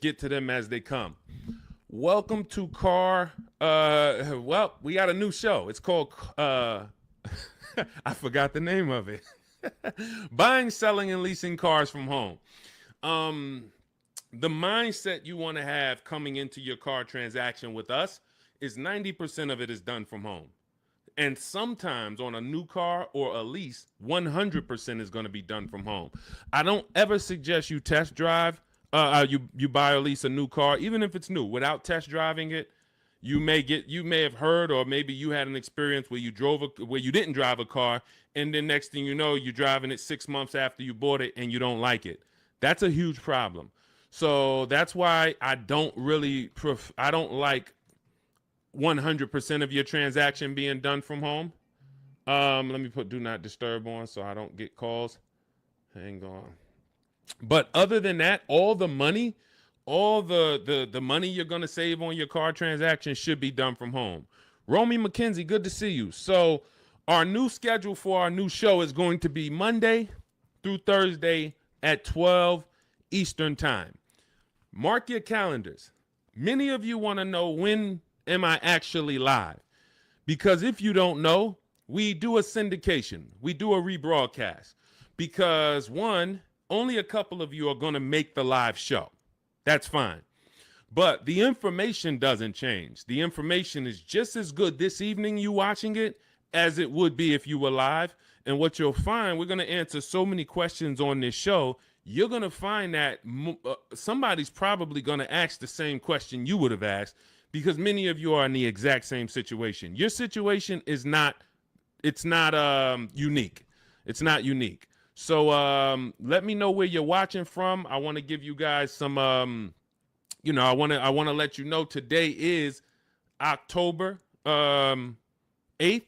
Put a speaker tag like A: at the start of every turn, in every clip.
A: get to them as they come. Welcome to well, we got a new show. It's called I forgot the name of it. Buying, selling, and leasing cars from home. The mindset you want to have coming into your car transaction with us is 90% of it is done from home. And sometimes on a new car or a lease, 100% is going to be done from home. I don't ever suggest you test drive, you buy or lease a new car, even if it's new, without test driving it. You may have heard, or maybe you had an experience where you didn't drive a car, and then next thing you know, you're driving it 6 months after you bought it and you don't like it. That's a huge problem. So that's why I don't like 100% of your transaction being done from home. Let me put do not disturb on so I don't get calls. Hang on. But other than that, all the money you're going to save on your car transaction should be done from home. Romy McKenzie, good to see you. So our new schedule for our new show is going to be Monday through Thursday at 12 Eastern time. Mark your calendars. Many of you want to know, when am I actually live? Because if you don't know, we do a syndication. We do a rebroadcast. Because one, only a couple of you are going to make the live show. That's fine. But the information doesn't change. The information is just as good this evening you watching it as it would be if you were live. And what you'll find, we're going to answer so many questions on this show, you're going to find that somebody's probably going to ask the same question you would have asked, because many of you are in the exact same situation. Your situation is not unique. It's not unique. So let me know where you're watching from. I want to give you guys some, I want to let you know today is October 8th.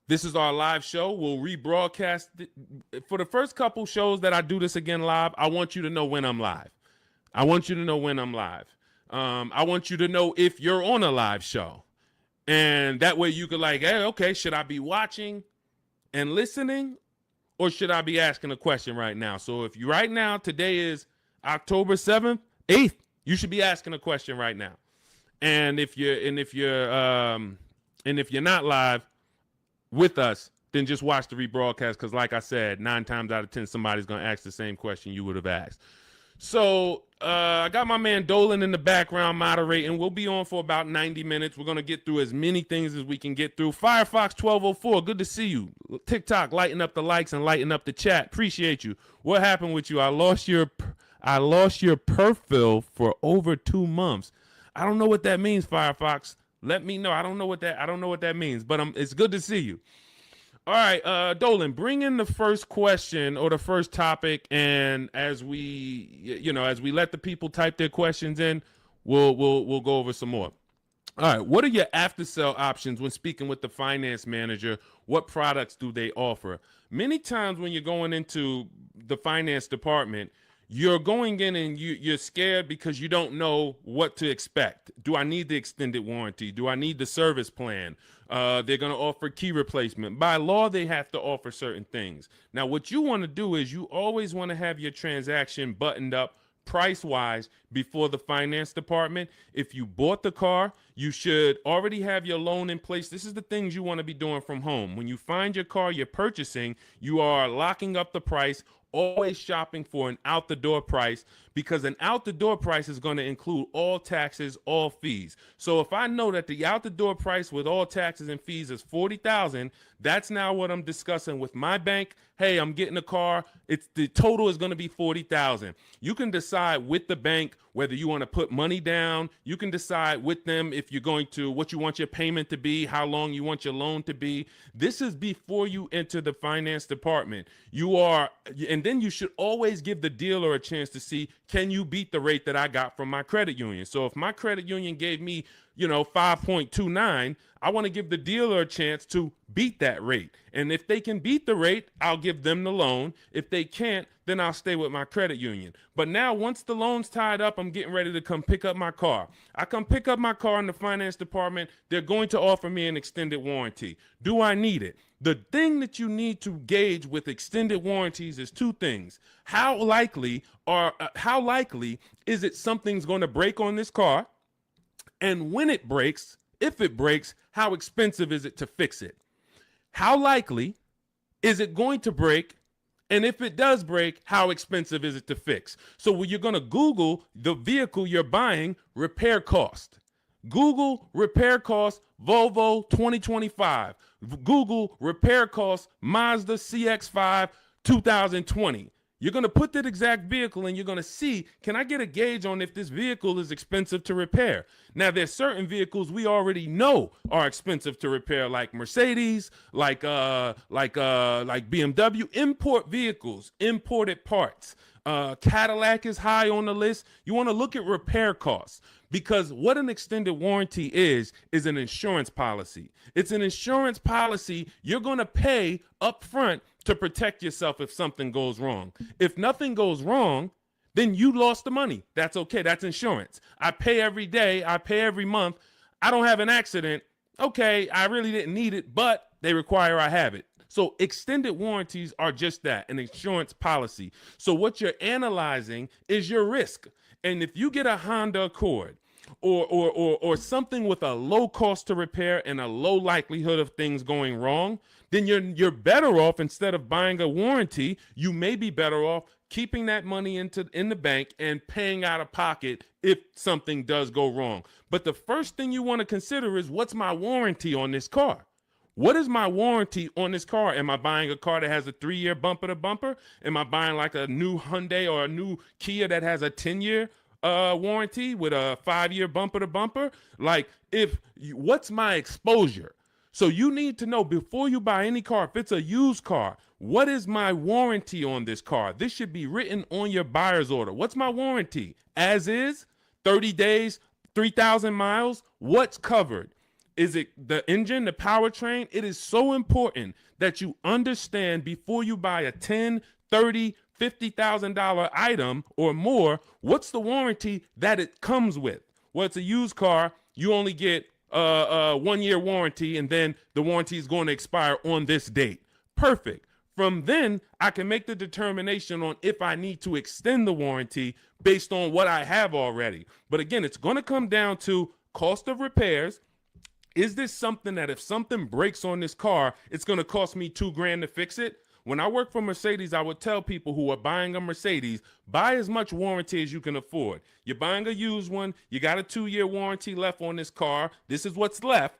A: This is our live show. We'll rebroadcast it. For the first couple shows that I do this again live, I want you to know when I'm live. I want you to know when I'm live. I want you to know if you're on a live show. And that way you could hey, okay, should I be watching and listening, or should I be asking a question right now? So if you right now, today is October 7th, 8th, you should be asking a question right now. And if you're not live with us, then just watch the rebroadcast, because like I said, 9 times out of 10, somebody's going to ask the same question you would have asked. So I got my man Dolan in the background moderating. We'll be on for about 90 minutes. We're going to get through as many things as we can get through. Firefox 1204, good to see you. TikTok, lighten up the likes and lighten up the chat. Appreciate you. What happened with you? I lost your perfil for over 2 months. I don't know what that means, Firefox. Let me know. I don't know what that means, but it's good to see you. All right, Dolan, bring in the first question or the first topic, and as we let the people type their questions in, we'll go over some more. All right, what are your after sale options when speaking with the finance manager? What products do they offer? Many times when you're going into the finance department, you're going in and you're scared because you don't know what to expect. Do I need the extended warranty? Do I need the service plan? They're going to offer key replacement. By law, they have to offer certain things. Now, what you want to do is you always want to have your transaction buttoned up price-wise before the finance department. If you bought the car, you should already have your loan in place. This is the things you want to be doing from home. When you find your car you're purchasing, you are locking up the price, always shopping for an out-the-door price, because an out-the-door price is going to include all taxes, all fees. So if I know that the out-the-door price with all taxes and fees is $40,000, that's now what I'm discussing with my bank. Hey, I'm getting a car. The total is going to be $40,000. You can decide with the bank whether you want to put money down. You can decide with them if you're going to, what you want your payment to be, how long you want your loan to be. This is before you enter the finance department. And then you should always give the dealer a chance to see, can you beat the rate that I got from my credit union? So if my credit union gave me 5.29, I want to give the dealer a chance to beat that rate. And if they can beat the rate, I'll give them the loan. If they can't, then then I'll stay with my credit union. But now once the loan's tied up, I'm getting ready to come pick up my car. I come pick up my car in the finance department. They're going to offer me an extended warranty. Do I need it? The thing that you need to gauge with extended warranties is two things. How likely is it something's going to break on this car? And when it breaks, if it breaks, how expensive is it to fix it? How likely is it going to break? And if it does break, how expensive is it to fix? So when you're going to Google the vehicle you're buying, repair cost. Google repair cost Volvo 2025. Google repair cost Mazda CX-5 2020. You're going to put that exact vehicle and you're going to see, can I get a gauge on if this vehicle is expensive to repair? Now, there's certain vehicles we already know are expensive to repair, like Mercedes, like BMW, import vehicles, imported parts. Cadillac is high on the list. You want to look at repair costs, because what an extended warranty is an insurance policy. It's an insurance policy you're going to pay up front to protect yourself if something goes wrong. If nothing goes wrong, then you lost the money. That's okay. That's insurance. I pay every day. I pay every month. I don't have an accident. Okay, I really didn't need it, but they require I have it. So extended warranties are just that, an insurance policy. So what you're analyzing is your risk. And if you get a Honda Accord or something with a low cost to repair and a low likelihood of things going wrong, then you're better off, instead of buying a warranty, you may be better off keeping that money in the bank and paying out of pocket if something does go wrong. But the first thing you want to consider is, what's my warranty on this car? What is my warranty on this car? Am I buying a car that has a 3-year bumper to bumper? Am I buying like a new Hyundai or a new Kia that has a 10-year warranty with a 5-year bumper to bumper? Like, what's my exposure? So you need to know before you buy any car, if it's a used car, what is my warranty on this car? This should be written on your buyer's order. What's my warranty? As is, 30 days, 3,000 miles, what's covered? Is it the engine, the powertrain? It is so important that you understand before you buy a $10, $30, $50,000 item or more, what's the warranty that it comes with? Well, it's a used car. You only get a 1-year warranty, and then the warranty is going to expire on this date. Perfect. From then, I can make the determination on if I need to extend the warranty based on what I have already. But again, it's going to come down to cost of repairs. Is this something that if something breaks on this car, it's going to cost me $2,000 to fix it? When I work for Mercedes, I would tell people who are buying a Mercedes, buy as much warranty as you can afford. You're buying a used one. You got a 2-year warranty left on this car. This is what's left.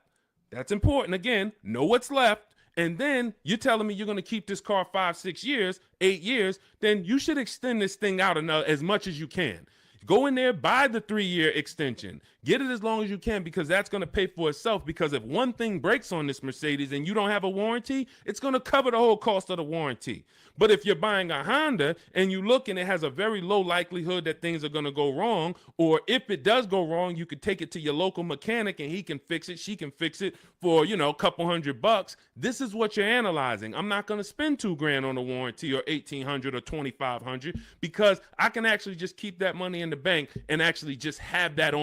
A: That's important. Again, know what's left. And then you're telling me you're going to keep this car 5, 6 years, 8 years. Then you should extend this thing out as much as you can. Go in there, buy the 3-year extension. Get it as long as you can, because that's going to pay for itself. Because if one thing breaks on this Mercedes and you don't have a warranty, it's going to cover the whole cost of the warranty. But if you're buying a Honda and you look and it has a very low likelihood that things are going to go wrong, or if it does go wrong, you could take it to your local mechanic and he can fix it, she can fix it for, a couple $100. This is what you're analyzing. I'm not going to spend $2,000 on a warranty or $1,800 or $2,500, because I can actually just keep that money in the bank and actually just have that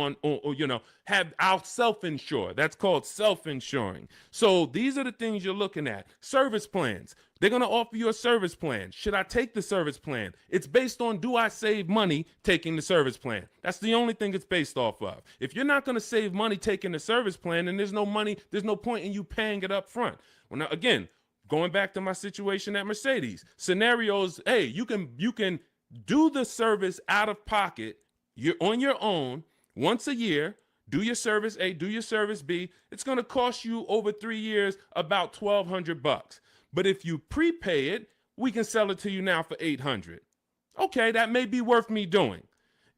A: I'll self-insure. That's called self-insuring. So these are the things you're looking at. Service plans. They're going to offer you a service plan. Should I take the service plan? It's based on, do I save money taking the service plan? That's the only thing it's based off of. If you're not going to save money taking the service plan, then there's no point in you paying it up front. Well, now, again, going back to my situation at Mercedes, scenarios, hey, you can do the service out of pocket. You're on your own once a year. Do your service A, do your service B. It's going to cost you over 3 years about $1,200. But if you prepay it, we can sell it to you now for $800. Okay, that may be worth me doing.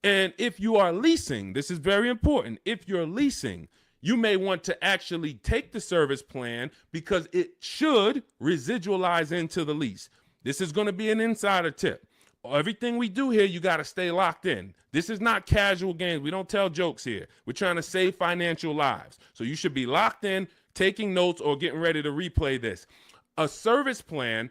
A: And if you are leasing, this is very important. If you're leasing, you may want to actually take the service plan, because it should residualize into the lease. This is going to be an insider tip. Everything we do here, you got to stay locked in. This is not casual games. We don't tell jokes here. We're trying to save financial lives. So you should be locked in, taking notes, or getting ready to replay this. A service plan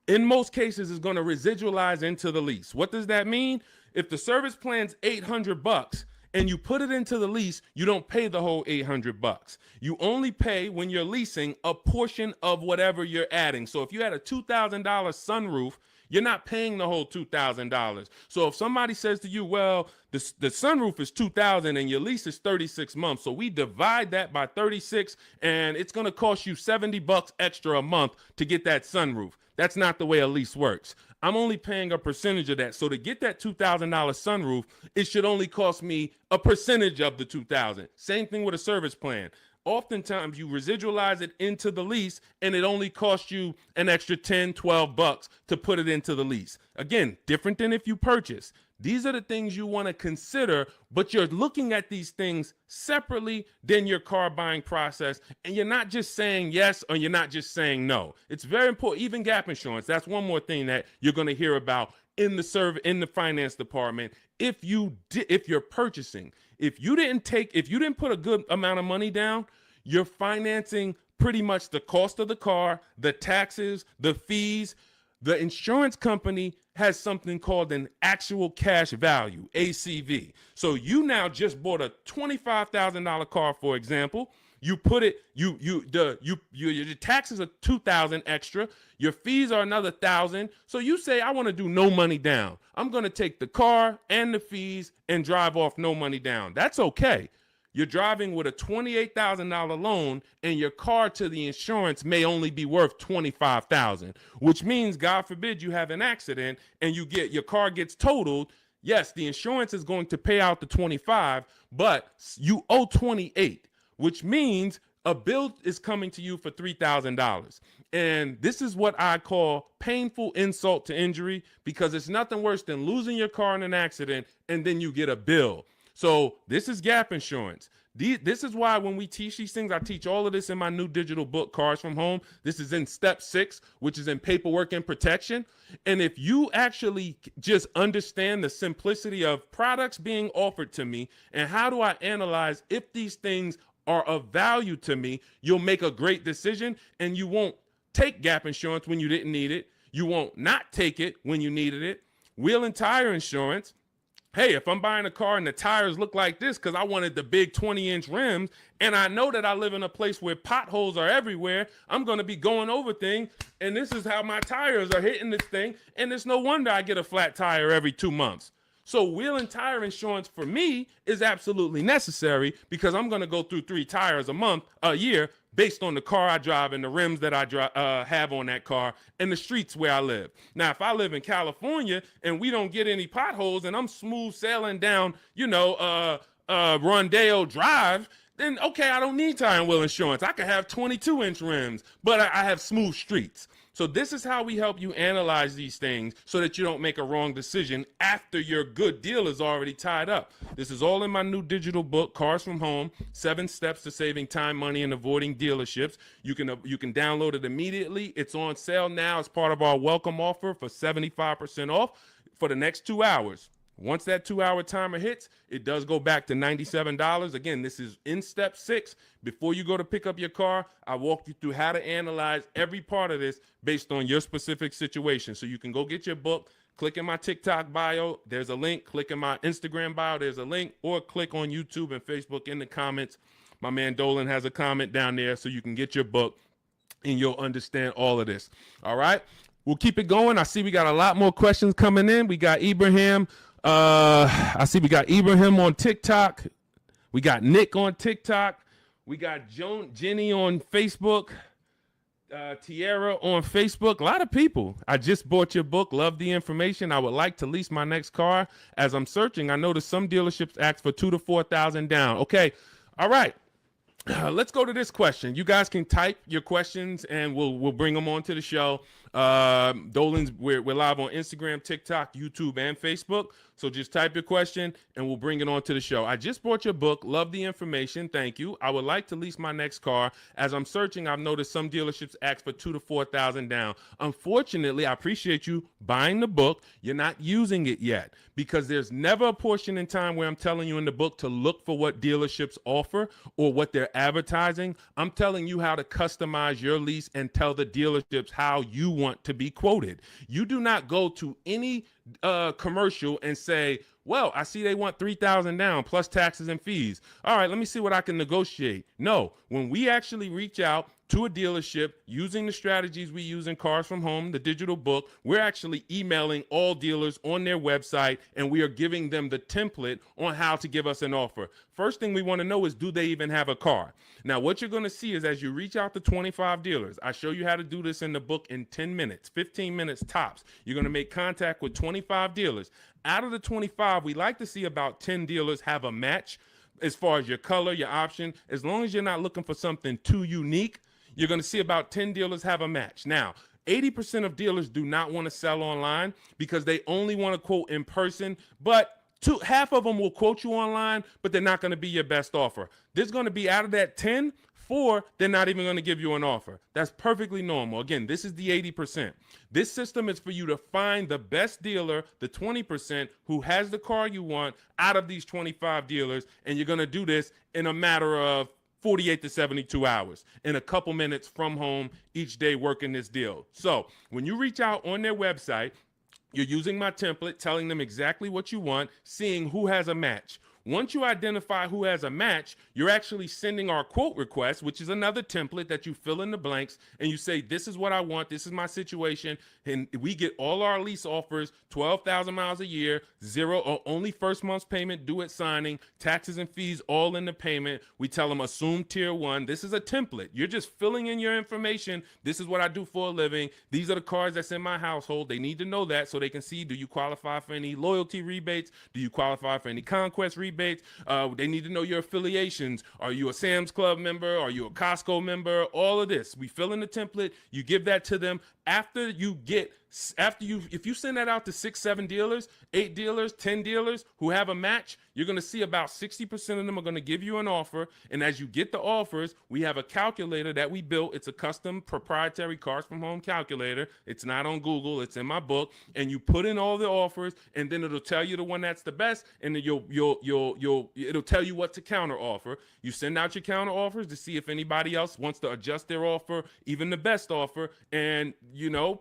A: in most cases is going to residualize into the lease. What does that mean? If the service plan's $800 and you put it into the lease, you don't pay the whole $800. You only pay, when you're leasing, a portion of whatever you're adding. So if you had a $2,000 sunroof, you're not paying the whole $2,000. So if somebody says to you, well, the sunroof is $2,000 and your lease is 36 months, so we divide that by 36 and it's going to cost you $70 extra a month to get that sunroof. That's not the way a lease works. I'm only paying a percentage of that. So to get that $2,000 sunroof, it should only cost me a percentage of the $2,000. Same thing with a service plan. Oftentimes you residualize it into the lease and it only costs you an extra 10, 12 bucks to put it into the lease. Again, different than if you purchase. These are the things you want to consider, but you're looking at these things separately than your car buying process. And you're not just saying yes or you're not just saying no. It's very important. Even gap insurance. That's one more thing that you're going to hear about in the finance department. If you're purchasing, if you didn't put a good amount of money down, you're financing pretty much the cost of the car, the taxes, the fees. The insurance company has something called an actual cash value, ACV. So you now just bought a $25,000 car, for example. You put it, your taxes are $2,000 extra. Your fees are another $1,000. So you say, I want to do no money down. I'm going to take the car and the fees and drive off no money down. That's okay. You're driving with a $28,000 loan and your car to the insurance may only be worth $25,000, which means, God forbid, you have an accident and your car gets totaled. Yes, the insurance is going to pay out the 25, but you owe 28, which means a bill is coming to you for $3,000. And this is what I call painful insult to injury, because it's nothing worse than losing your car in an accident and then you get a bill. So this is gap insurance. This is why when we teach these things, I teach all of this in my new digital book, Cars from Home. This is in step 6, which is in paperwork and protection. And if you actually just understand the simplicity of products being offered to me and how do I analyze if these things are of value to me, you'll make a great decision and you won't take gap insurance when you didn't need it. You won't not take it when you needed it. Wheel and tire insurance. Hey, if I'm buying a car and the tires look like this because I wanted the big 20-inch rims and I know that I live in a place where potholes are everywhere, I'm going to be going over things and this is how my tires are hitting this thing, and it's no wonder I get a flat tire every 2 months. So wheel and tire insurance for me is absolutely necessary because I'm going to go through 3 tires a year based on the car I drive and the rims that I have on that car and the streets where I live. Now, if I live in California and we don't get any potholes and I'm smooth sailing down, Rondeo Drive, then okay, I don't need tire and wheel insurance. I could have 22-inch rims, but I have smooth streets. So this is how we help you analyze these things so that you don't make a wrong decision after your good deal is already tied up. This is all in my new digital book, Cars from Home, 7 Steps to Saving Time, Money, and Avoiding Dealerships. You can download it immediately. It's on sale now as part of our welcome offer for 75% off for the next 2 hours. Once that 2-hour timer hits, it does go back to $97. Again, this is in step 6. Before you go to pick up your car, I walk you through how to analyze every part of this based on your specific situation. So you can go get your book, click in my TikTok bio, there's a link, click in my Instagram bio, there's a link, or click on YouTube and Facebook in the comments. My man Dolan has a comment down there so you can get your book and you'll understand all of this. All right, we'll keep it going. I see we got a lot more questions coming in. We got Ibrahim. I see we got Ibrahim on TikTok. We got Nick on TikTok. We got Jenny on Facebook. Tierra on Facebook. A lot of people. I just bought your book. Love the information. I would like to lease my next car. As I'm searching, I noticed some dealerships ask for $2,000 to $4,000 down. Okay. All right. Let's go to this question. You guys can type your questions and we'll bring them onto the show. Dolan's, we're live on Instagram, TikTok, YouTube, and Facebook. So just type your question and we'll bring it onto the show. I just bought your book. Love the information. Thank you. I would like to lease my next car. As I'm searching, I've noticed some dealerships ask for $2,000 to $4,000 down. Unfortunately, I appreciate you buying the book. You're not using it yet because there's never a portion in time where I'm telling you in the book to look for what dealerships offer or what they're advertising. I'm telling you how to customize your lease and tell the dealerships how you want want to be quoted. You do not go to any commercial and say, well, I see they want $3,000 down plus taxes and fees. All right, let me see what I can negotiate. No, when we actually reach out to a dealership using the strategies we use in Cars from Home, the digital book, we're actually emailing all dealers on their website, and we are giving them the template on how to give us an offer. First thing we want to know is, do they even have a car? Now, what you're going to see is as you reach out to 25 dealers, I show you how to do this in the book in 10 minutes, 15 minutes tops. You're going to make contact with 25 dealers. Out of the 25, we like to see about 10 dealers have a match as far as your color, your option. As long as you're not looking for something too unique, you're going to see about 10 dealers have a match. Now, 80% of dealers do not want to sell online because they only want to quote in person, but half of them will quote you online, but they're not going to be your best offer. There's going to be, out of that 10, 4, they're not even going to give you an offer. That's perfectly normal. Again, this is the 80%. This system is for you to find the best dealer, the 20% who has the car you want out of these 25 dealers, and you're going to do this in a matter of 48 to 72 hours, in a couple minutes from home each day working this deal. So when you reach out on their website, you're using my template, telling them exactly what you want, seeing who has a match. Once you identify who has a match, you're actually sending our quote request, which is another template that you fill in the blanks, and you say, this is what I want, this is my situation, and we get all our lease offers, 12,000 miles a year, zero or only first month's payment due at signing, taxes and fees all in the payment. We tell them assume tier 1. This is a template. You're just filling in your information. This is what I do for a living. These are the cars that's in my household. They need to know that so they can see, do you qualify for any loyalty rebates? Do you qualify for any conquest rebates? They need to know your affiliations. Are you a Sam's Club member? Are you a Costco member? All of this. We fill in the template. You give that to them. If you send that out to 6, 7 dealers, 8 dealers, 10 dealers who have a match, you're going to see about 60% of them are going to give you an offer. And as you get the offers, we have a calculator that we built. It's a custom proprietary Cars from Home calculator. It's not on Google. It's in my book. And you put in all the offers, and then it'll tell you the one that's the best. And then it'll tell you what to counter offer. You send out your counter offers to see if anybody else wants to adjust their offer, even the best offer. And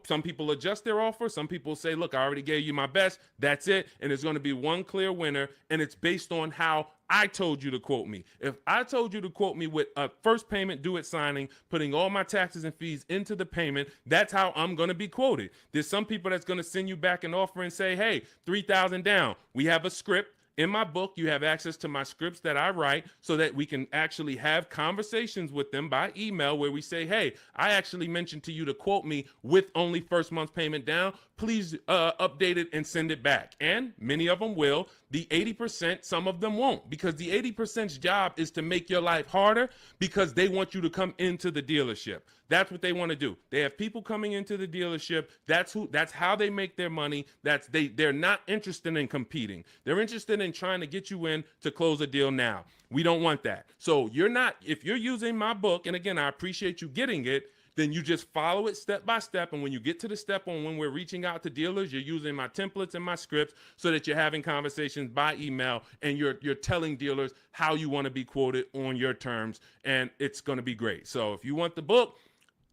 A: some people adjust their offer. Some people say, look, I already gave you my best. That's it. And there's going to be one clear winner. And it's based on how I told you to quote me. If I told you to quote me with a first payment due at signing, putting all my taxes and fees into the payment, that's how I'm going to be quoted. There's some people that's going to send you back an offer and say, hey, 3,000 down. We have a script. In my book, you have access to my scripts that I write so that we can actually have conversations with them by email where we say, hey, I actually mentioned to you to quote me with only first month's payment down. Please update it and send it back. And many of them will. The 80%, some of them won't, because the 80%'s job is to make your life harder because they want you to come into the dealership. That's what they want to do. They have people coming into the dealership. That's how they make their money. They're not interested in competing. They're interested in trying to get you in to close a deal now. We don't want that. So if you're using my book, and again, I appreciate you getting it, then you just follow it step by step. And when you get to the step on when we're reaching out to dealers, you're using my templates and my scripts so that you're having conversations by email and you're telling dealers how you want to be quoted on your terms. And it's going to be great. So if you want the book,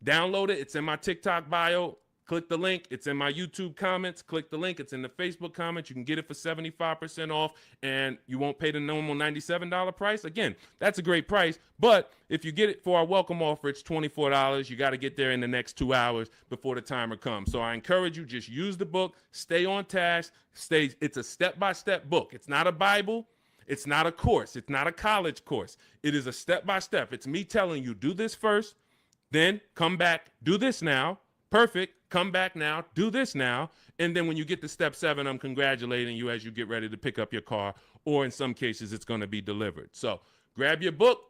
A: download it. It's in my TikTok bio. Click the link. It's in my YouTube comments. Click the link. It's in the Facebook comments. You can get it for 75% off, and you won't pay the normal $97 price. Again, that's a great price, but if you get it for our welcome offer, it's $24. You got to get there in the next 2 hours before the timer comes. So I encourage you, just use the book. Stay on task. It's a step-by-step book. It's not a Bible. It's not a course. It's not a college course. It is a step-by-step. It's me telling you, do this first, then come back, do this now. Perfect. Come back now, do this now. And then when you get to step 7, I'm congratulating you as you get ready to pick up your car, or in some cases, it's going to be delivered. So grab your book,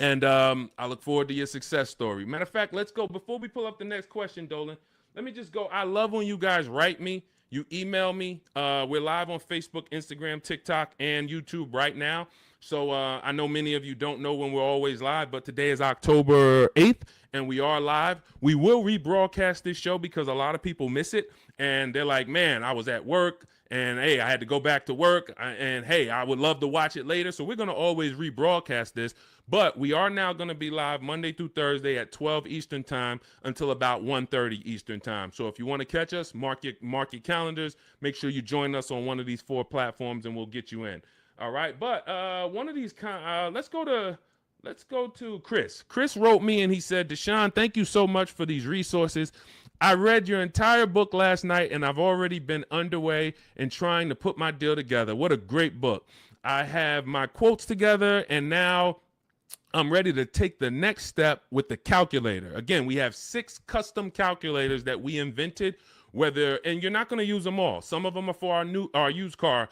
A: and I look forward to your success story. Matter of fact, let's go. Before we pull up the next question, Dolan, let me just go. I love when you guys write me. You email me. We're live on Facebook, Instagram, TikTok, and YouTube right now. So I know many of you don't know when we're always live, but today is October 8th, and we are live. We will rebroadcast this show because a lot of people miss it, and they're like, man, I was at work, and hey, I had to go back to work, and hey, I would love to watch it later. So we're going to always rebroadcast this. But we are now going to be live Monday through Thursday at 12 Eastern time until about 1:30 Eastern time. So if you want to catch us, mark your calendars. Make sure you join us on one of these 4 platforms, and we'll get you in. All right. But one of these let's go to Chris. Chris wrote me and he said, Deshone, thank you so much for these resources. I read your entire book last night and I've already been underway in trying to put my deal together. What a great book. I have my quotes together and now I'm ready to take the next step with the calculator. Again, we have 6 custom calculators that we invented, and you're not going to use them all. Some of them are for our used car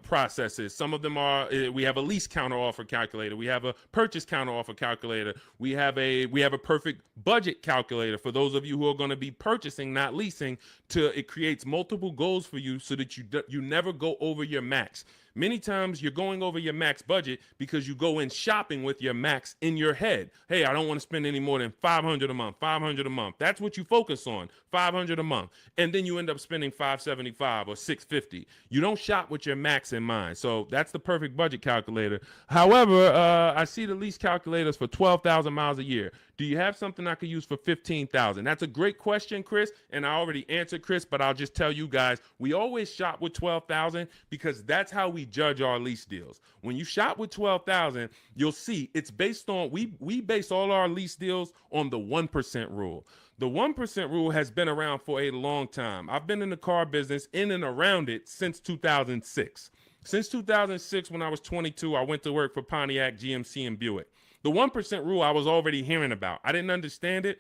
A: processes. Some of them are, we have a lease counter offer calculator. We have a purchase counter offer calculator. We have a perfect budget calculator for those of you who are going to be purchasing, not leasing. It creates multiple goals for you so that you never go over your max. Many times you're going over your max budget because you go in shopping with your max in your head. Hey, I don't want to spend any more than $500 a month, $500 a month. That's what you focus on, $500 a month. And then you end up spending $575 or $650. You don't shop with your max in mind. So that's the perfect budget calculator. However, I see the lease calculators for 12,000 miles a year. Do you have something I could use for 15,000? That's a great question, Chris, and I already answered Chris, but I'll just tell you guys, we always shop with 12,000 because that's how we judge our lease deals. When you shop with 12,000, you'll see it's based on, we base all our lease deals on the 1% rule. The 1% rule has been around for a long time. I've been in the car business in and around it since 2006. Since 2006, when I was 22, I went to work for Pontiac, GMC, and Buick. The 1% rule I was already hearing about. I didn't understand it,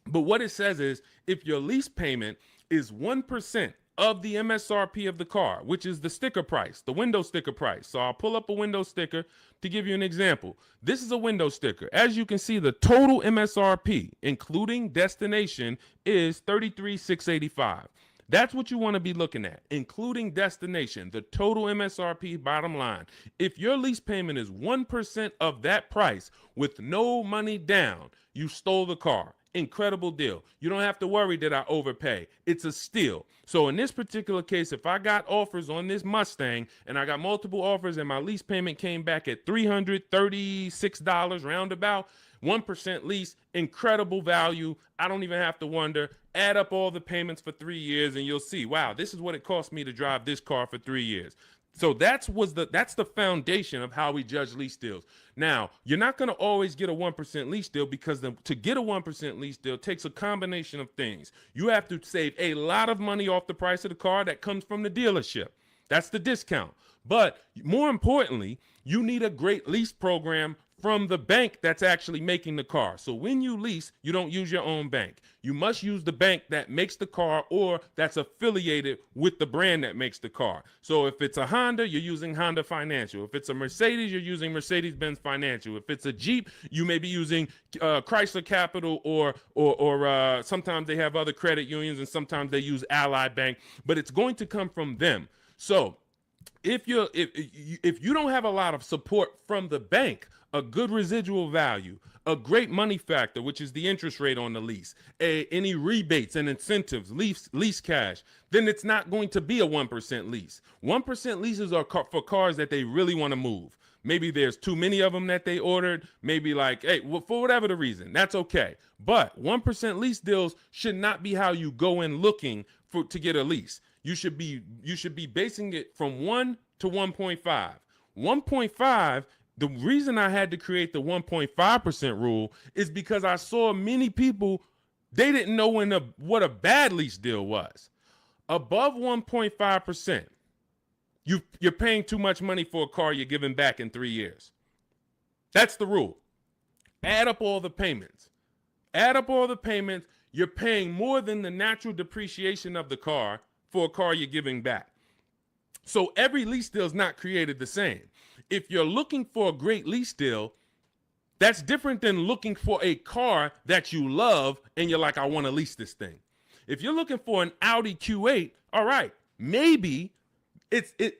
A: but what it says is if your lease payment is 1% of the MSRP of the car, which is the sticker price, the window sticker price. So I'll pull up a window sticker to give you an example. This is a window sticker. As you can see, the total MSRP, including destination, is $33,685. That's what you want to be looking at, including destination, the total MSRP bottom line. If your lease payment is 1% of that price with no money down, you stole the car. Incredible deal. You don't have to worry that I overpay. It's a steal. So in this particular case, if I got offers on this Mustang and I got multiple offers and my lease payment came back at $336 roundabout, 1% lease, incredible value. I don't even have to wonder. Add up all the payments for 3 years and you'll see, wow, this is what it cost me to drive this car for 3 years. So that's the foundation of how we judge lease deals. Now, you're not going to always get a 1% lease deal because to get a 1% lease deal takes a combination of things. You have to save a lot of money off the price of the car that comes from the dealership. That's the discount. But more importantly, you need a great lease program from the bank that's actually making the car. So when you lease, you don't use your own bank. You must use the bank that makes the car or that's affiliated with the brand that makes the car. So if it's a Honda, you're using Honda Financial. If it's a Mercedes, you're using Mercedes-Benz Financial. If it's a Jeep, you may be using Chrysler Capital or sometimes they have other credit unions and sometimes they use Ally Bank, but it's going to come from them. So if you don't have a lot of support from the bank, a good residual value, a great money factor, which is the interest rate on the lease, any rebates and incentives, lease cash, then it's not going to be a 1% lease. 1% leases are for cars that they really want to move. Maybe there's too many of them that they ordered. Maybe like, hey, well, for whatever the reason, that's okay. But 1% lease deals should not be how you go in looking to get a lease. You should be basing it from 1 to 1.5. 1.5. The reason I had to create the 1.5% rule is because I saw many people, they didn't know what a bad lease deal was. Above 1.5%, you're paying too much money for a car you're giving back in 3 years. That's the rule. Add up all the payments. You're paying more than the natural depreciation of the car for a car you're giving back. So every lease deal is not created the same. If you're looking for a great lease deal, that's different than looking for a car that you love and you're like, I want to lease this thing. If you're looking for an Audi Q8, all right, maybe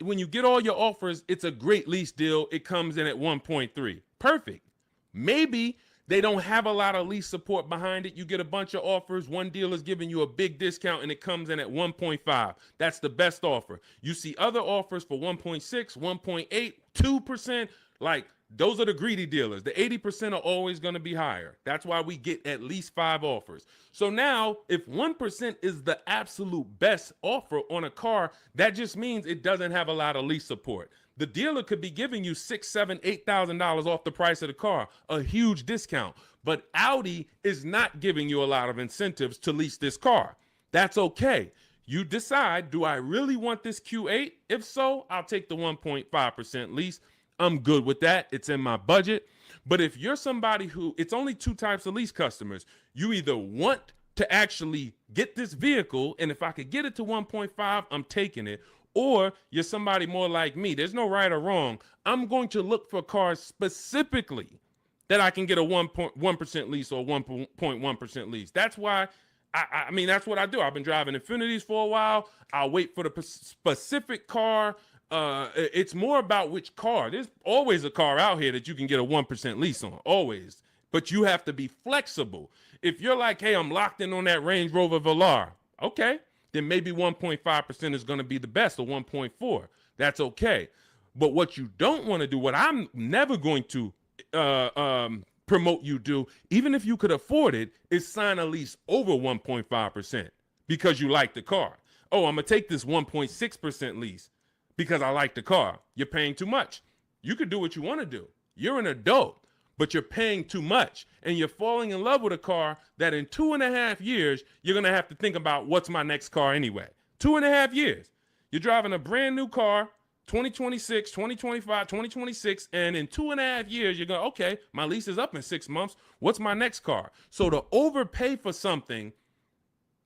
A: when you get all your offers, it's a great lease deal. It comes in at 1.3. Perfect. Maybe they don't have a lot of lease support behind it. You get a bunch of offers. One deal is giving you a big discount and it comes in at 1.5. That's the best offer. You see other offers for 1.6, 1.8, 2%. Like, those are the greedy dealers. The 80% are always going to be higher. That's why we get at least 5 offers. So now, if 1% is the absolute best offer on a car, that just means it doesn't have a lot of lease support. The dealer could be giving you $6,000, $7,000, $8,000 off the price of the car, a huge discount. But Audi is not giving you a lot of incentives to lease this car. That's okay. You decide, do I really want this Q8? If so, I'll take the 1.5% lease. I'm good with that. It's in my budget. But if you're somebody who, it's only 2 types of lease customers. You either want to actually get this vehicle, and if I could get it to 1.5, I'm taking it. Or you're somebody more like me. There's no right or wrong. I'm going to look for cars specifically that I can get a 1% lease or 1.1% lease. That's why, I mean, that's what I do. I've been driving Infinities for a while. I'll wait for the specific car. It's more about which car. There's always a car out here that you can get a 1% lease on, always. But you have to be flexible. If you're like, hey, I'm locked in on that Range Rover Velar, okay, then maybe 1.5% is going to be the best, or 1.4. That's okay. But what you don't want to do, what I'm never going to promote you do, even if you could afford it, is sign a lease over 1.5% because you like the car. Oh, I'm going to take this 1.6% lease because I like the car. You're paying too much. You could do what you want to do. You're an adult, but you're paying too much. And you're falling in love with a car that in 2.5 years, you're going to have to think about, what's my next car anyway? 2.5 years. You're driving a brand new car, 2026, 2025, 2026, and in 2.5 years, you're going, okay, my lease is up in 6 months. What's my next car? So to overpay for something,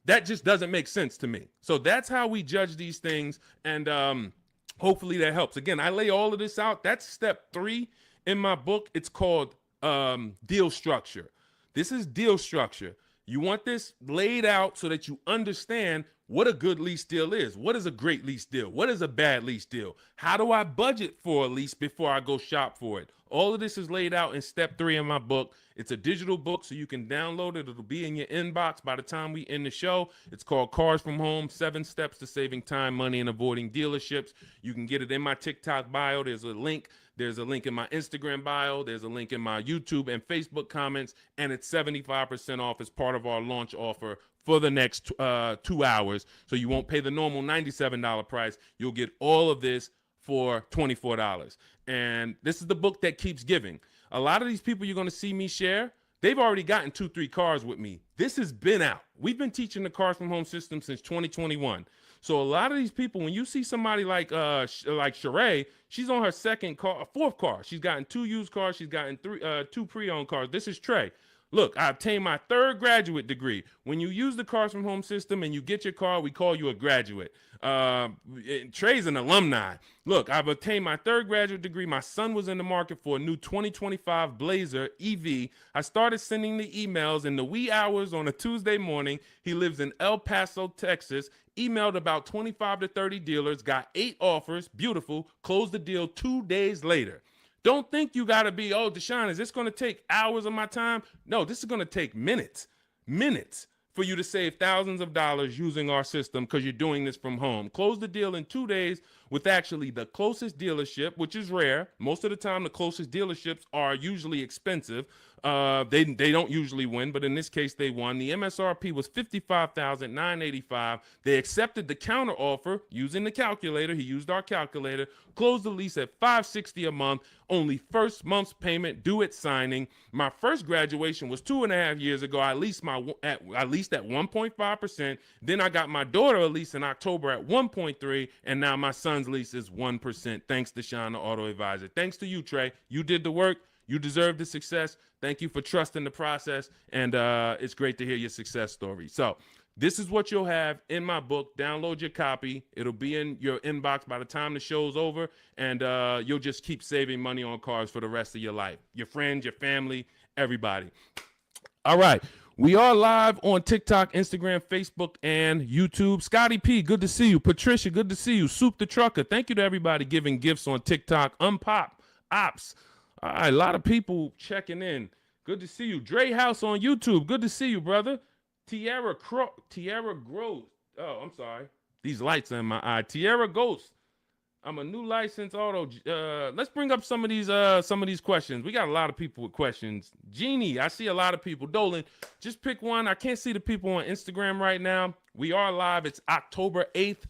A: that just doesn't make sense to me. So that's how we judge these things, and hopefully that helps. Again, I lay all of this out. That's step 3 in my book. It's called deal structure. This is deal structure. You want this laid out so that you understand what a good lease deal is. What is a great lease deal? What is a bad lease deal? How do I budget for a lease before I go shop for it? All of this is laid out in step 3 in my book. It's a digital book, so you can download it. It'll be in your inbox by the time we end the show. It's called Cars from Home, 7 Steps to Saving Time, Money, and Avoiding Dealerships. You can get it in my TikTok bio. There's a link. There's a link in my Instagram bio. There's a link in my YouTube and Facebook comments, and it's 75% off as part of our launch offer for the next 2 hours. So you won't pay the normal $97 price. You'll get all of this for $24. And this is the book that keeps giving. A lot of these people you're going to see me share, they've already gotten 2-3 cars with me. This has been out. We've been teaching the Cars from Home system since 2021. So a lot of these people, when you see somebody like Sheree, she's on her 4th car. She's gotten 2 used cars. She's gotten 2 pre-owned cars. This is Trey. Look, I obtained my 3rd graduate degree. When you use the Cars from Home system and you get your car, we call you a graduate. Trey's an alumni. Look, I've obtained my 3rd graduate degree. My son was in the market for a new 2025 Blazer EV. I started sending the emails in the wee hours on a Tuesday morning. He lives in El Paso, Texas. Emailed about 25 to 30 dealers, got 8 offers. Beautiful. Closed the deal 2 days later. Don't think you got to be, oh, Deshone, is this going to take hours of my time? No, this is going to take minutes for you to save thousands of dollars using our system because you're doing this from home. Close the deal in 2 days with actually the closest dealership, which is rare. Most of the time, the closest dealerships are usually expensive. They don't usually win, but in this case, they won. The MSRP was $55,985. They accepted the counter offer using the calculator. He used our calculator. Closed the lease at $560 a month. Only first month's payment due at signing. My first graduation was 2.5 years ago. I leased at 1.5%. Then I got my daughter a lease in October at 1.3%, and now my son's lease is 1%. Thanks, Deshone the Auto Advisor. Thanks to you, Trey. You did the work. You deserve the success. Thank you for trusting the process, and it's great to hear your success story. So this is what you'll have in my book. Download your copy. It'll be in your inbox by the time the show's over, and you'll just keep saving money on cars for the rest of your life. Your friends, your family, everybody. All right. We are live on TikTok, Instagram, Facebook, and YouTube. Scotty P, good to see you. Patricia, good to see you. Soup the Trucker, thank you to everybody giving gifts on TikTok. Unpop, Ops. All right, a lot of people checking in. Good to see you. Dre House on YouTube. Good to see you, brother. Tierra Gross. Oh, I'm sorry. These lights are in my eye. Tierra Ghost. I'm a new licensed auto. Let's bring up some of these questions. We got a lot of people with questions. Jeannie, I see a lot of people. Dolan, just pick one. I can't see the people on Instagram right now. We are live. It's October 8th.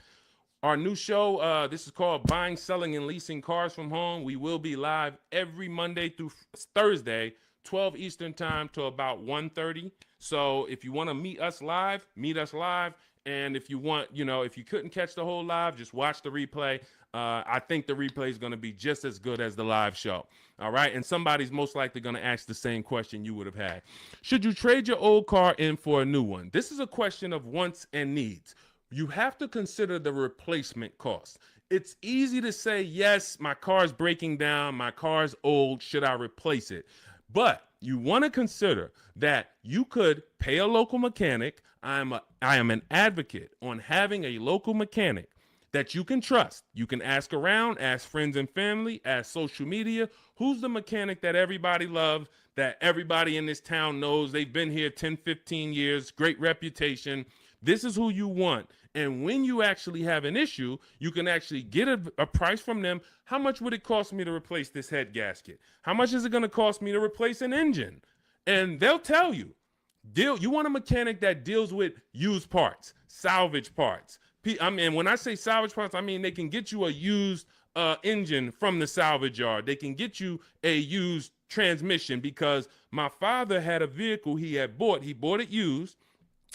A: Our new show, this is called Buying, Selling, and Leasing Cars from Home. We will be live every Monday through Thursday, 12 Eastern time to about 1:30. So if you want to meet us live, meet us live. And if you want, if you couldn't catch the whole live, just watch the replay. I think the replay is going to be just as good as the live show. All right. And somebody's most likely going to ask the same question you would have had. Should you trade your old car in for a new one? This is a question of wants and needs. You have to consider the replacement cost. It's easy to say, yes, my car's breaking down, my car's old, should I replace it? But you want to consider that you could pay a local mechanic. I am an advocate on having a local mechanic that you can trust. You can ask around, ask friends and family, ask social media. Who's the mechanic that everybody loves, that everybody in this town knows? They've been here 10, 15 years, great reputation. This is who you want. And when you actually have an issue, you can actually get a price from them. How much would it cost me to replace this head gasket? How much is it going to cost me to replace an engine? And they'll tell you. You want a mechanic that deals with used parts, salvage parts. I mean, when I say salvage parts, I mean they can get you a used engine from the salvage yard. They can get you a used transmission, because my father had a vehicle he had bought. He bought it used.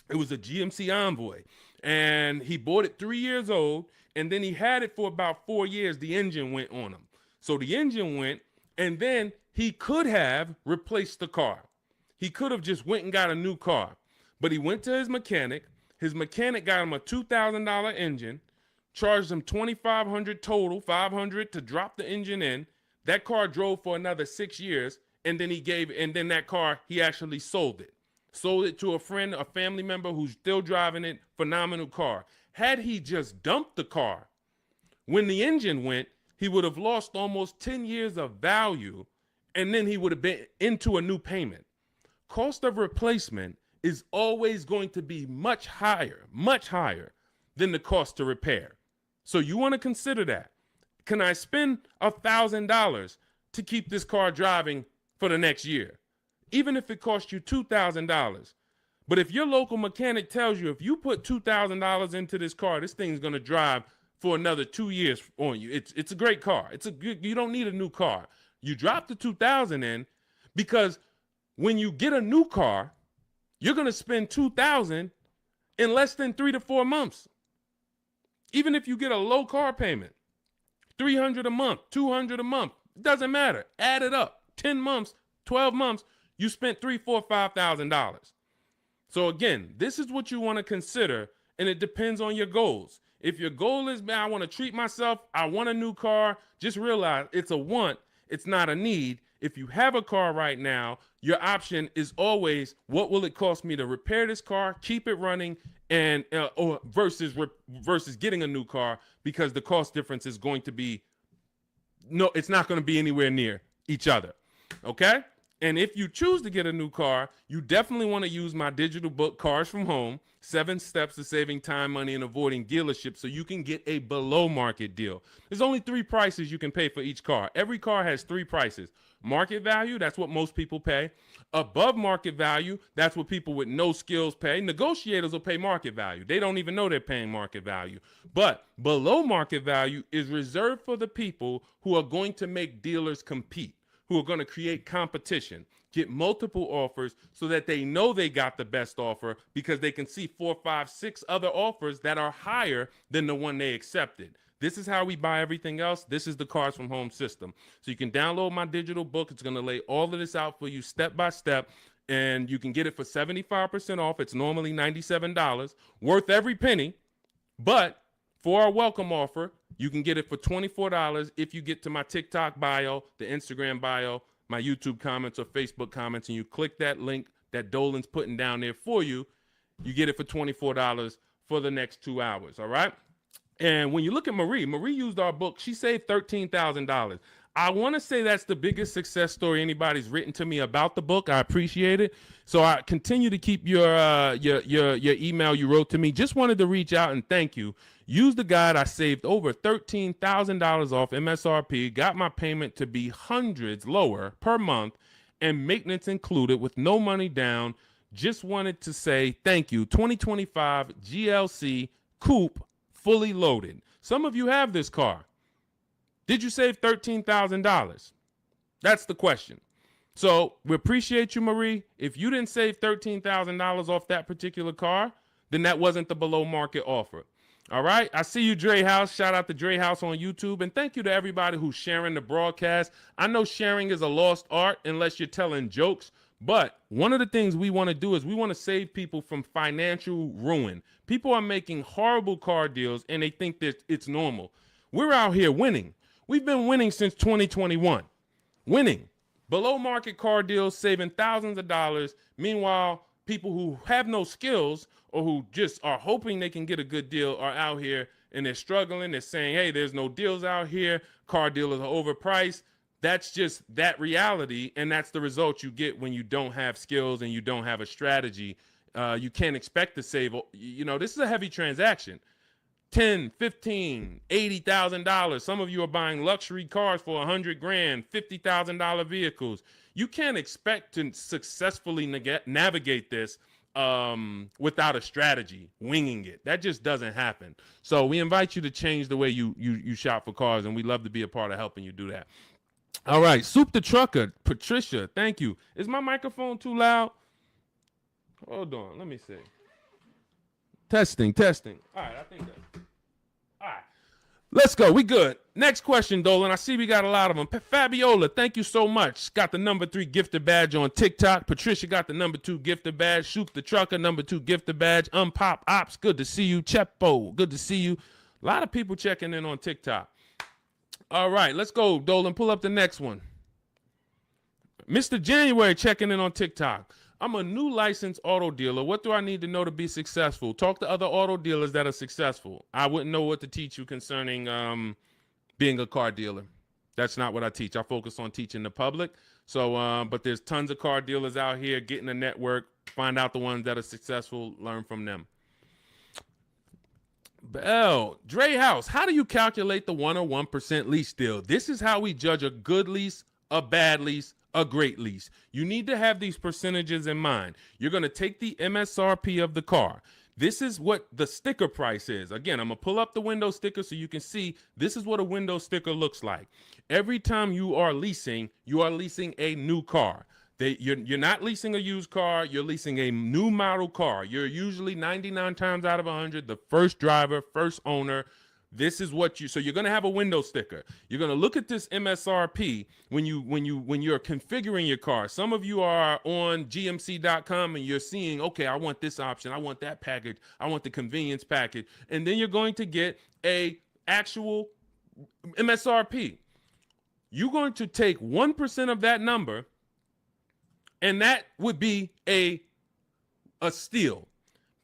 A: It was a GMC Envoy, and he bought it 3 years old, and then he had it for about 4 years. The engine went on him. So the engine went, and then he could have replaced the car. He could have just went and got a new car, but he went to his mechanic. His mechanic got him a $2,000 engine, charged him $2,500 total, $500 to drop the engine in. That car drove for another 6 years, and then that car, he actually sold it. Sold it to a friend, a family member who's still driving it. Phenomenal car. Had he just dumped the car when the engine went, he would have lost almost 10 years of value, and then he would have been into a new payment. Cost of replacement is always going to be much higher than the cost to repair. So you want to consider that. Can I spend $1,000 to keep this car driving for the next year? Even if it costs you $2,000. But if your local mechanic tells you, if you put $2,000 into this car, this thing's going to drive for another 2 years on you. It's a great car. You don't need a new car. You drop the $2,000 in, because when you get a new car, you're going to spend $2,000 in less than 3 to 4 months. Even if you get a low car payment, $300 a month, $200 a month, it doesn't matter. Add it up. 10 months, 12 months, you spent $3,000, $4,000, $5,000. So again, this is what you want to consider, and it depends on your goals. If your goal is, man, I want to treat myself, I want a new car, just realize it's a want, it's not a need. If you have a car right now, your option is always, what will it cost me to repair this car, keep it running, and or versus getting a new car, because the cost difference is going to be, it's not going to be anywhere near each other. Okay? And if you choose to get a new car, you definitely want to use my digital book, Cars from Home, 7 Steps to Saving Time, Money, and Avoiding Dealerships, so you can get a below market deal. There's only 3 prices you can pay for each car. Every car has 3 prices. Market value, that's what most people pay. Above market value, that's what people with no skills pay. Negotiators will pay market value. They don't even know they're paying market value. But below market value is reserved for the people who are going to make dealers compete, who are going to create competition, get multiple offers so that they know they got the best offer, because they can see 4, 5, 6 other offers that are higher than the one they accepted. This is how we buy everything else. This is the Cars from Home system. So you can download my digital book. It's going to lay all of this out for you step by step, and you can get it for 75% off. It's normally $97, worth every penny. But for our welcome offer, you can get it for $24 if you get to my TikTok bio, the Instagram bio, my YouTube comments or Facebook comments, and you click that link that Dolan's putting down there for you. You get it for $24 for the next 2 hours, all right? And when you look at Marie used our book. She saved $13,000. I want to say that's the biggest success story anybody's written to me about the book. I appreciate it. So I continue to keep your email you wrote to me. Just wanted to reach out and thank you. Use the guide. I saved over $13,000 off MSRP, got my payment to be hundreds lower per month, and maintenance included with no money down. Just wanted to say thank you. 2025 GLC Coupe, fully loaded. Some of you have this car. Did you save $13,000? That's the question. So we appreciate you, Marie. If you didn't save $13,000 off that particular car, then that wasn't the below market offer. All right. I see you, Dre House. Shout out to Dre House on YouTube. And thank you to everybody who's sharing the broadcast. I know sharing is a lost art unless you're telling jokes. But one of the things we want to do is we want to save people from financial ruin. People are making horrible car deals and they think that it's normal. We're out here winning. We've been winning since 2021. Winning. Below market car deals, saving thousands of dollars. Meanwhile, people who have no skills or who just are hoping they can get a good deal are out here and they're struggling. They're saying, hey, there's no deals out here. Car dealers are overpriced. That's just that reality, and that's the result you get when you don't have skills and you don't have a strategy. You can't expect to save. You know, this is a heavy transaction. $10, $15, $80,000. Some of you are buying luxury cars for $100,000, $50,000 vehicles. You can't expect to successfully navigate this without a strategy, winging it. That just doesn't happen. So we invite you to change the way you shop for cars, and we'd love to be a part of helping you do that. All right, Soup the Trucker, Patricia, thank you. Is my microphone too loud? Hold on, let me see. Testing. All right, I think that's... All right, let's go. We good. Next question, Dolan. I see we got a lot of them. Fabiola, thank you so much. Got the #3 gifted badge on TikTok. Patricia got the #2 gifted badge. Soup the Trucker, #2 gifted badge. Unpop Ops, good to see you. Chepo, good to see you. A lot of people checking in on TikTok. All right, let's go, Dolan. Pull up the next one. Mr. January checking in on TikTok. I'm a new licensed auto dealer. What do I need to know to be successful? Talk to other auto dealers that are successful. I wouldn't know what to teach you concerning being a car dealer. That's not what I teach. I focus on teaching the public. So, but there's tons of car dealers out here. Get in a network. Find out the ones that are successful. Learn from them. Bell, Dre House, how do you calculate the 101% lease deal? This is how we judge a good lease, a bad lease, a great lease. You need to have these percentages in mind. You're going to take the MSRP of the car. This is what the sticker price is. Again, I'm going to pull up the window sticker so you can see this is what a window sticker looks like. Every time you are leasing a new car. You're not leasing a used car. You're leasing a new model car. You're usually 99 times out of 100 the first driver, first owner. This is what so you're going to have a window sticker. You're going to look at this MSRP when you're configuring your car. Some of you are on gmc.com and you're seeing, okay, I want this option. I want that package. I want the convenience package. And then you're going to get a actual MSRP. You're going to take 1% of that number, and that would be a steal.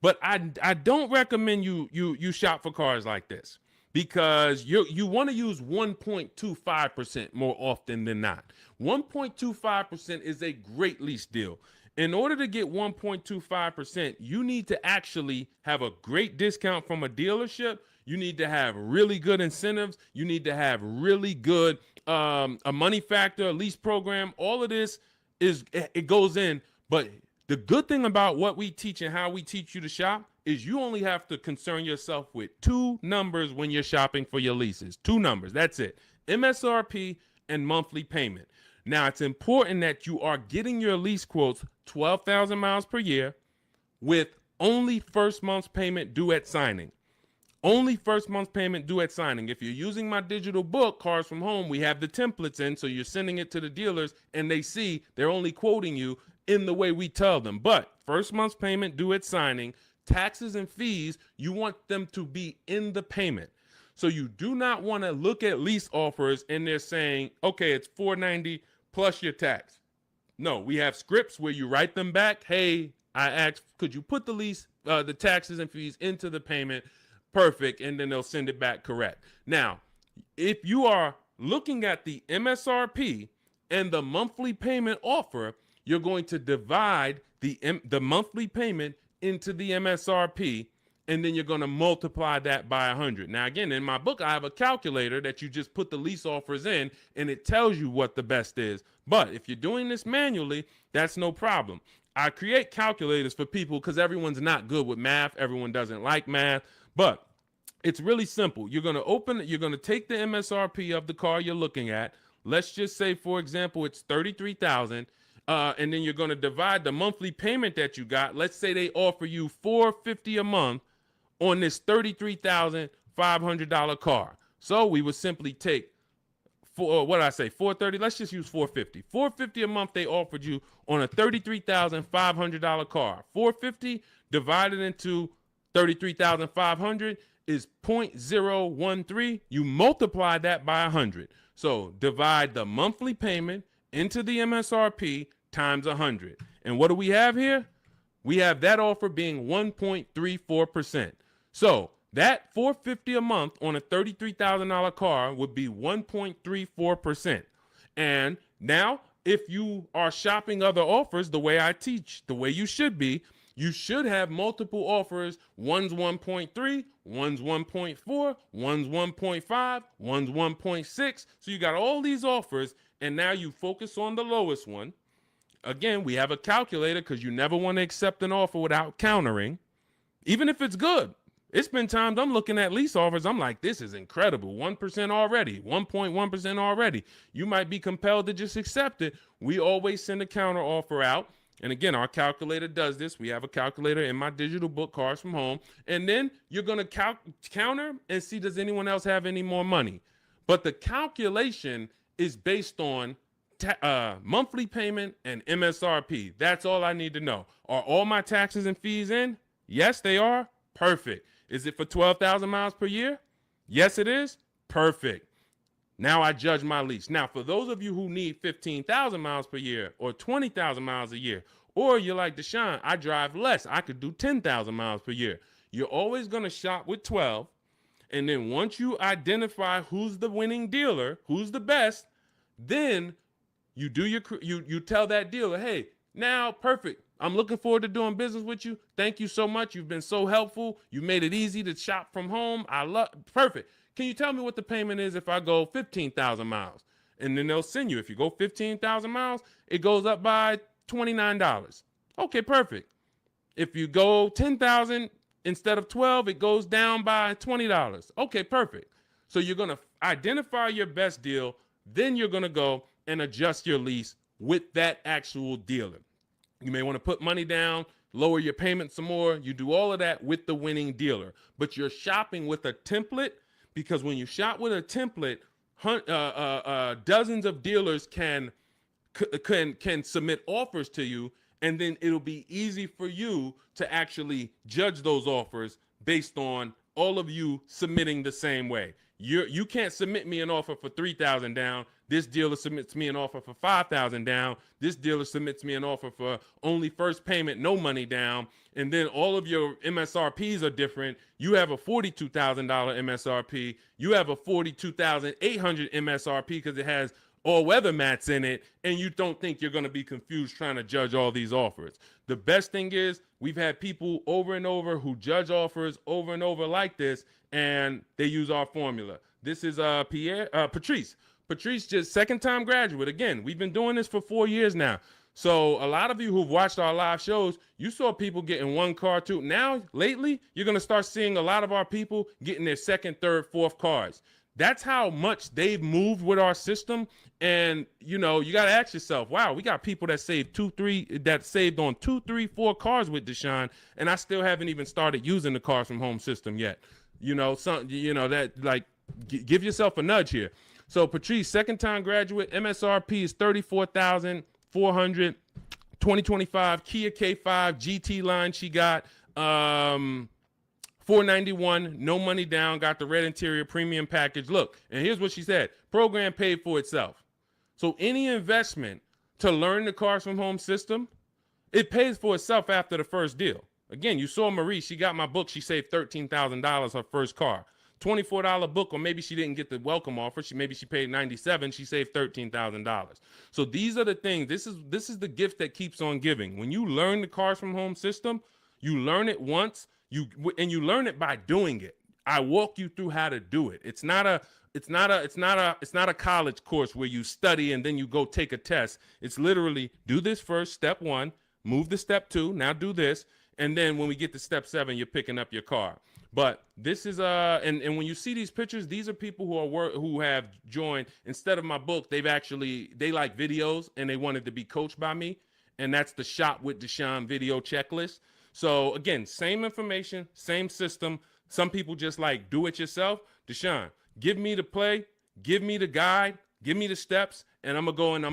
A: But I don't recommend you shop for cars like this, because you want to use 1.25% more often than not. 1.25% is a great lease deal. In order to get 1.25%, you need to actually have a great discount from a dealership. You need to have really good incentives. You need to have really good a money factor, a lease program. All of this it goes in, but the good thing about what we teach and how we teach you to shop is you only have to concern yourself with 2 numbers when you're shopping for your leases. 2 numbers, that's it. MSRP and monthly payment. Now, it's important that you are getting your lease quotes 12,000 miles per year with only first month's payment due at signing. Only first month's payment due at signing. If you're using my digital book, Cars from Home, we have the templates in, so you're sending it to the dealers, and they see they're only quoting you in the way we tell them. But first month's payment due at signing, taxes and fees, you want them to be in the payment. So you do not want to look at lease offers and they're saying, okay, it's $490 plus your tax. No, we have scripts where you write them back. Hey, I asked, could you put the lease, the taxes and fees into the payment? Perfect. And then they'll send it back correct. Now, if you are looking at the MSRP and the monthly payment offer, you're going to divide the monthly payment into the MSRP, and then you're going to multiply that by 100. Now, again, in my book, I have a calculator that you just put the lease offers in, and it tells you what the best is. But if you're doing this manually, that's no problem. I create calculators for people because everyone's not good with math. Everyone doesn't like math, but it's really simple. You're going to take the MSRP of the car you're looking at. Let's just say, for example, it's $33,000. And then you're going to divide the monthly payment that you got. Let's say they offer you $450 a month on this $33,500 car. So we would simply take $430. Let's just use $450. $450 a month they offered you on a $33,500 car. $450 divided into $33,500 is 0.013. You multiply that by 100. So divide the monthly payment into the MSRP times 100. And what do we have here? We have that offer being 1.34%. So that $450 a month on a $33,000 car would be 1.34%. And now, if you are shopping other offers the way I teach, the way you should be, you should have multiple offers. One's 1.3, one's 1.4, one's 1.5, one's 1.6. So you got all these offers, and now you focus on the lowest one. Again, we have a calculator because you never want to accept an offer without countering, even if it's good. It's been times I'm looking at lease offers. I'm like, this is incredible. 1% already, 1.1% already. You might be compelled to just accept it. We always send a counter offer out. And again, our calculator does this. We have a calculator in my digital book, Cars from Home. And then you're going to counter and see, does anyone else have any more money? But the calculation is based on monthly payment and MSRP. That's all I need to know. Are all my taxes and fees in? Yes, they are. Perfect. Is it for 12,000 miles per year? Yes, it is. Perfect. Now I judge my lease. Now, for those of you who need 15,000 miles per year or 20,000 miles a year, or you're like Deshone, I drive less. I could do 10,000 miles per year. You're always going to shop with 12. And then once you identify who's the winning dealer, who's the best, then you do you tell that dealer, hey, now perfect. I'm looking forward to doing business with you. Thank you so much. You've been so helpful. You made it easy to shop from home. Perfect. Can you tell me what the payment is if I go 15,000 miles? And then they'll send you. If you go 15,000 miles, it goes up by $29. Okay, perfect. If you go 10,000 instead of 12, it goes down by $20. Okay, perfect. So you're going to identify your best deal. Then you're going to go and adjust your lease with that actual dealer. You may want to put money down, lower your payment some more. You do all of that with the winning dealer. But you're shopping with a template, because when you shop with a template, dozens of dealers can submit offers to you, and then it'll be easy for you to actually judge those offers based on all of you submitting the same way. You can't submit me an offer for 3,000 down. This dealer submits me an offer for 5,000 down. This dealer submits me an offer for only first payment, no money down. And then all of your MSRPs are different. You have a $42,000 MSRP. You have a $42,800 MSRP because it has all weather mats in it, and you don't think you're going to be confused trying to judge all these offers. The best thing is we've had people over and over who judge offers over and over like this, and they use our formula. This is Patrice. Patrice, just second-time graduate. Again, we've been doing this for 4 years now. So a lot of you who've watched our live shows, you saw people getting one car, too. Now, lately, you're going to start seeing a lot of our people getting their second, third, fourth cars. That's how much they've moved with our system. And, you know, you got to ask yourself, wow, we got people that saved saved on 2, 3, 4 cars with Deshone, and I still haven't even started using the Cars from Home system yet. You know, give yourself a nudge here. So Patrice, second-time graduate, MSRP is $34,400, 2025 Kia K5 GT line she got, $491, no money down, got the red interior premium package. Look, and here's what she said. Program paid for itself. So any investment to learn the Cars from Home system, it pays for itself after the first deal. Again, you saw Marie, she got my book. She saved $13,000 her first car. $24 book, or maybe she didn't get the welcome offer. Maybe she paid $97. She saved $13,000. So these are the things. This is the gift that keeps on giving. When you learn the Cars from Home system, you learn it once. And you learn it by doing it. I walk you through how to do it. It's not a college course where you study and then you go take a test. It's literally do this first, step 1, move to step 2, now do this, and then when we get to step 7, you're picking up your car. But this is and when you see these pictures, these are people who have joined. Instead of my book, they like videos and they wanted to be coached by me, and that's the Shop with Deshone video checklist. So again, same information, same system. Some people just like do it yourself. Deshone, give me the play, give me the guide, give me the steps, and I'm gonna go and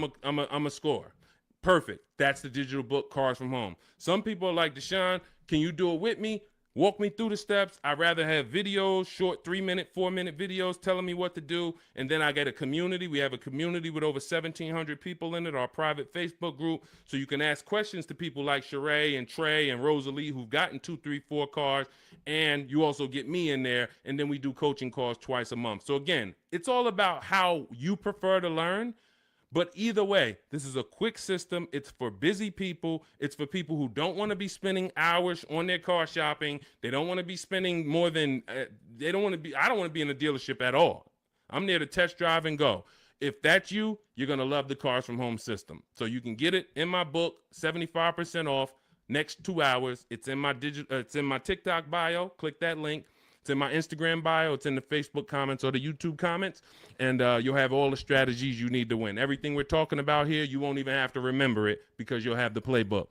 A: I'm a score. Perfect. That's the digital book, Cars from Home. Some people are like, Deshone, can you do it with me? Walk me through the steps. I'd rather have videos, short 3-minute, 4-minute videos telling me what to do. And then I get a community. We have a community with over 1,700 people in it, our private Facebook group. So you can ask questions to people like Sheree and Trey and Rosalie who've gotten 2, 3, 4 cars. And you also get me in there. And then we do coaching calls twice a month. So again, it's all about how you prefer to learn. But either way, this is a quick system. It's for busy people. It's for people who don't want to be spending hours on their car shopping. They don't want to be spending more than, I don't want to be in a dealership at all. I'm there to test drive and go. If that's you, you're going to love the Cars from Home system. So you can get it in my book, 75% off, next 2 hours. It's in my it's in my TikTok bio. Click that link. It's in my Instagram bio. It's in the Facebook comments or the YouTube comments. And you'll have all the strategies you need to win. Everything we're talking about here, you won't even have to remember it because you'll have the playbook.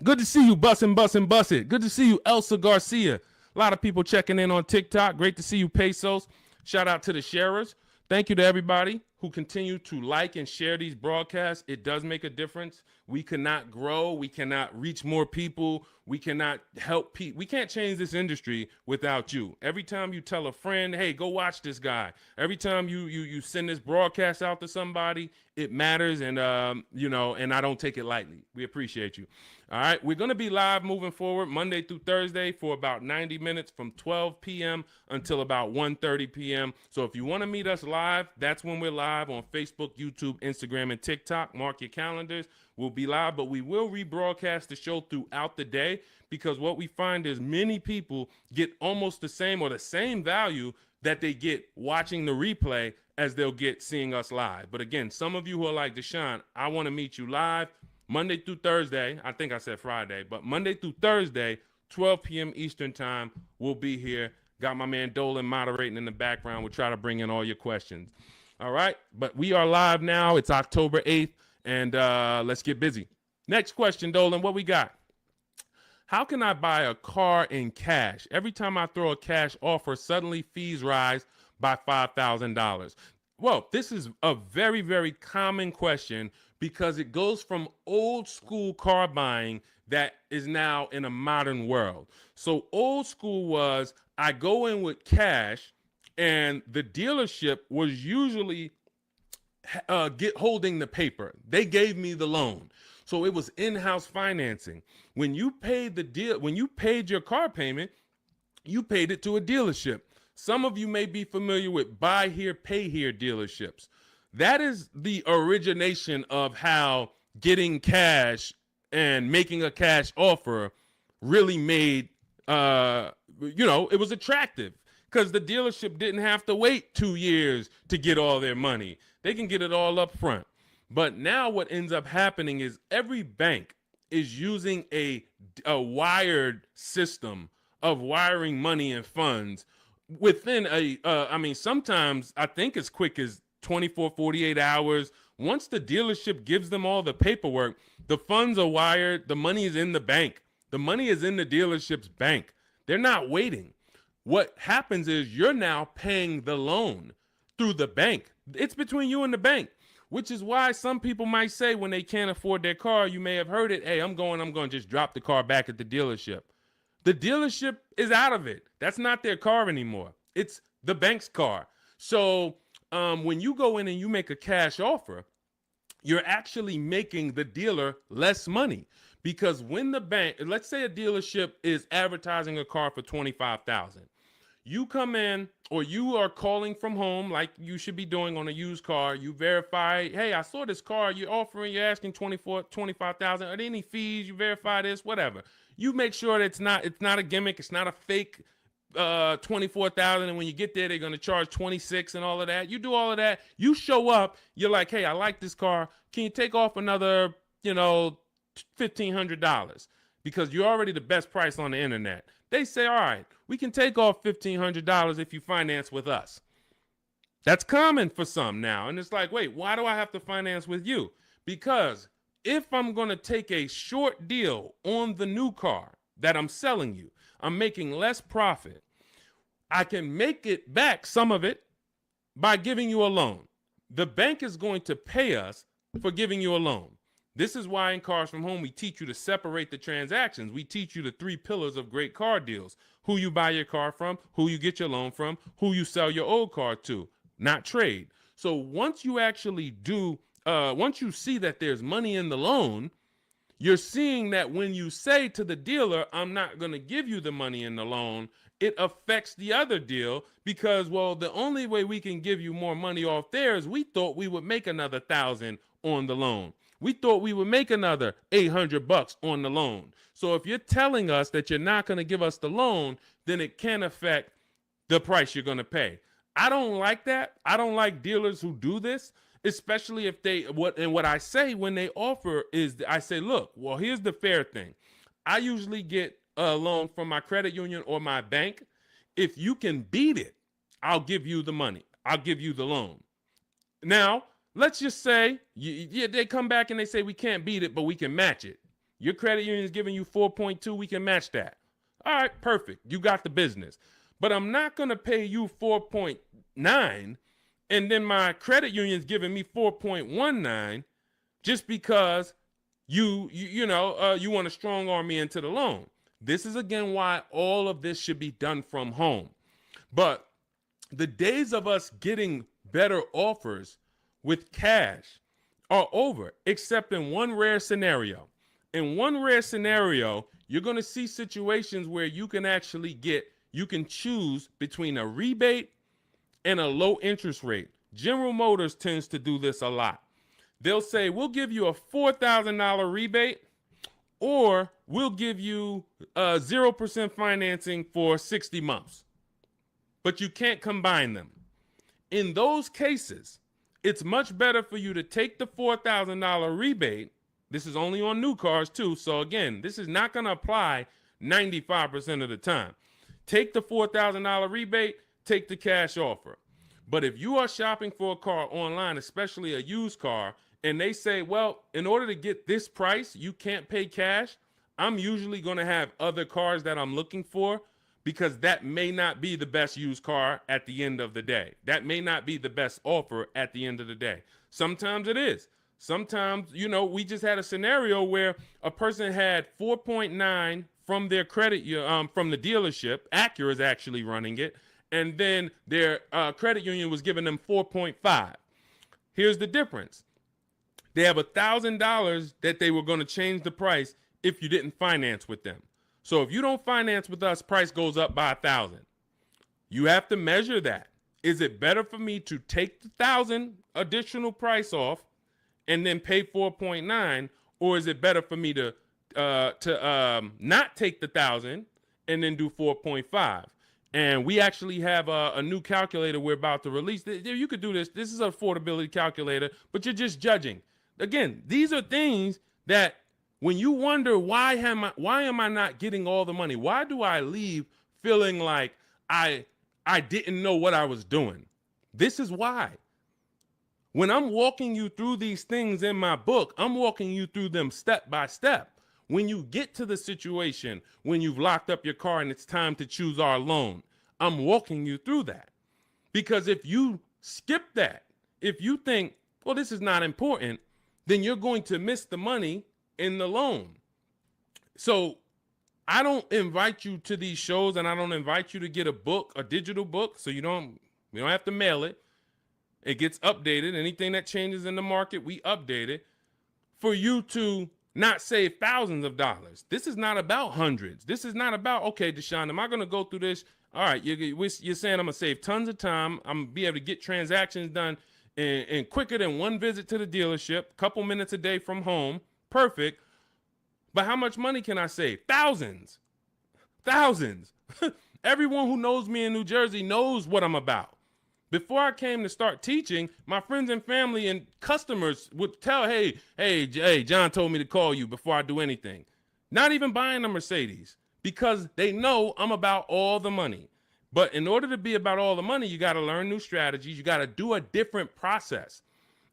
A: Good to see you, Bussin'. Good to see you, Elsa Garcia. A lot of people checking in on TikTok. Great to see you, Pesos. Shout out to the sharers. Thank you to everybody who continue to like and share these broadcasts. It does make a difference. We cannot grow. We cannot reach more people. We cannot help people. We can't change this industry without you. Every time you tell a friend, hey, go watch this guy. Every time you send this broadcast out to somebody, it matters. And, and I don't take it lightly. We appreciate you. All right. We're going to be live moving forward Monday through Thursday for about 90 minutes from 12 p.m. until about 1:30 p.m. So if you want to meet us live, that's when we're live on Facebook, YouTube, Instagram, and TikTok. Mark your calendars. We'll be live, but we will rebroadcast the show throughout the day because what we find is many people get almost the same or the same value that they get watching the replay as they'll get seeing us live. But again, some of you who are like, Deshone, I want to meet you live Monday through Thursday. I think I said Friday, but Monday through Thursday, 12 p.m. Eastern time, we'll be here. Got my man Dolan moderating in the background. We'll try to bring in all your questions. All right, but we are live now. It's October 8th. And let's get busy. Next question, Dolan, what we got? How can I buy a car in cash? Every time I throw a cash offer, suddenly fees rise by $5,000. Well, this is a very, very common question because it goes from old school car buying that is now in a modern world. So old school was I go in with cash and the dealership was usually holding the paper. They gave me the loan. So it was in-house financing. When you paid your car payment, you paid it to a dealership. Some of you may be familiar with buy here, pay here dealerships. That is the origination of how getting cash and making a cash offer really made, it was attractive because the dealership didn't have to wait 2 years to get all their money. They can get it all up front. But now what ends up happening is every bank is using a wired system of wiring money and funds within sometimes I think as quick as 24, 48 hours. Once the dealership gives them all the paperwork, the funds are wired. The money is in the bank. The money is in the dealership's bank. They're not waiting. What happens is you're now paying the loan through the bank. It's between you and the bank, which is why some people might say when they can't afford their car, you may have heard it, hey, I'm going to just drop the car back at the dealership. The dealership is out of it. That's not their car anymore. It's the bank's car. So when you go in and you make a cash offer, you're actually making the dealer less money because when the bank, let's say a dealership is advertising a car for $25,000. You come in or you are calling from home like you should be doing on a used car. You verify, hey, I saw this car you're asking $25,000. Are there any fees? You verify this, whatever. You make sure that it's not a gimmick, it's not a fake 24,000, and when you get there they're going to charge 26 and all of that. You do all of that, you show up, you're like, hey, I like this car, can you take off another, $1,500, because you're already the best price on the internet. They say, all right, we can take off $1,500 if you finance with us. That's common for some now, and it's like, wait, why do I have to finance with you? Because if I'm going to take a short deal on the new car that I'm selling you, I'm making less profit. I can make it back, some of it, by giving you a loan. The bank is going to pay us for giving you a loan. This is why in Cars from Home, we teach you to separate the transactions. We teach you the 3 pillars of great car deals: who you buy your car from, who you get your loan from, who you sell your old car to, not trade. So once you actually once you see that there's money in the loan, you're seeing that when you say to the dealer, I'm not going to give you the money in the loan, it affects the other deal, because, well, the only way we can give you more money off there is we thought we would make another 1,000 on the loan. We thought we would make another $800 on the loan. So if you're telling us that you're not going to give us the loan, then it can affect the price you're going to pay. I don't like that. I don't like dealers who do this, especially if what I say when they offer is, I say, look, well, here's the fair thing. I usually get a loan from my credit union or my bank. If you can beat it, I'll give you the money. I'll give you the loan. Now, let's just say they come back and they say, we can't beat it, but we can match it. Your credit union is giving you 4.2. We can match that. All right, perfect. You got the business. But I'm not going to pay you 4.9 and then my credit union's giving me 4.19 just because you want to strong arm me into the loan. This is, again, why all of this should be done from home. But the days of us getting better offers with cash are over, except in one rare scenario. In one rare scenario, you're going to see situations where you can choose between a rebate and a low interest rate. General Motors tends to do this a lot. They'll say, we'll give you a $4,000 rebate, or we'll give you 0% financing for 60 months. But you can't combine them. In those cases, it's much better for you to take the $4,000 rebate. This is only on new cars too. So again, this is not going to apply 95% of the time. Take the $4,000 rebate, take the cash offer. But if you are shopping for a car online, especially a used car, and they say, well, in order to get this price, you can't pay cash, I'm usually going to have other cars that I'm looking for, because that may not be the best used car at the end of the day. That may not be the best offer at the end of the day. Sometimes it is. Sometimes, we just had a scenario where a person had 4.9 from their credit, from the dealership. Acura is actually running it. And then their credit union was giving them 4.5. Here's the difference. They have $1,000 that they were going to change the price if you didn't finance with them. So if you don't finance with us, price goes up by 1,000. You have to measure that. Is it better for me to take the 1,000 additional price off and then pay 4.9, or is it better for me to not take the 1,000 and then do 4.5? And we actually have a new calculator we're about to release. You could do this. This is an affordability calculator, but you're just judging. Again, these are things that when you wonder, why am I not getting all the money? Why do I leave feeling like I didn't know what I was doing? This is why. When I'm walking you through these things in my book, I'm walking you through them step by step. When you get to the situation, when you've locked up your car and it's time to choose our loan, I'm walking you through that. Because if you skip that, if you think, well, this is not important, then you're going to miss the money in the loan. So I don't invite you to these shows, and I don't invite you to get a book, a digital book, so we don't have to mail it. It gets updated. Anything that changes in the market, we update it for you to not save thousands of dollars. This is not about hundreds. This is not about, okay, Deshone, am I going to go through this? All right, you're saying I'm going to save tons of time. I'm going to be able to get transactions done in quicker than one visit to the dealership, couple minutes a day from home. Perfect. But how much money can I save? Thousands. Thousands. Everyone who knows me in New Jersey knows what I'm about. Before I came to start teaching, my friends and family and customers would tell, hey, John told me to call you before I do anything. Not even buying a Mercedes, because they know I'm about all the money. But in order to be about all the money, you got to learn new strategies. You got to do a different process,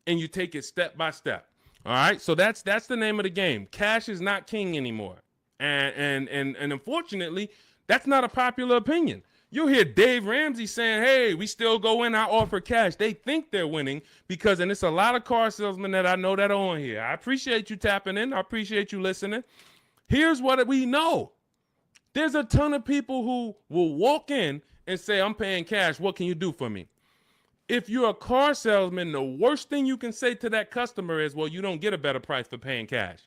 A: and you take it step by step. All right, so that's the name of the game. Cash is not king anymore, and unfortunately, that's not a popular opinion. You'll hear Dave Ramsey saying, hey, we still go in, I offer cash. They think they're winning because, and it's a lot of car salesmen that I know that are on here. I appreciate you tapping in. I appreciate you listening. Here's what we know. There's a ton of people who will walk in and say, I'm paying cash. What can you do for me? If you're a car salesman, the worst thing you can say to that customer is, well, you don't get a better price for paying cash.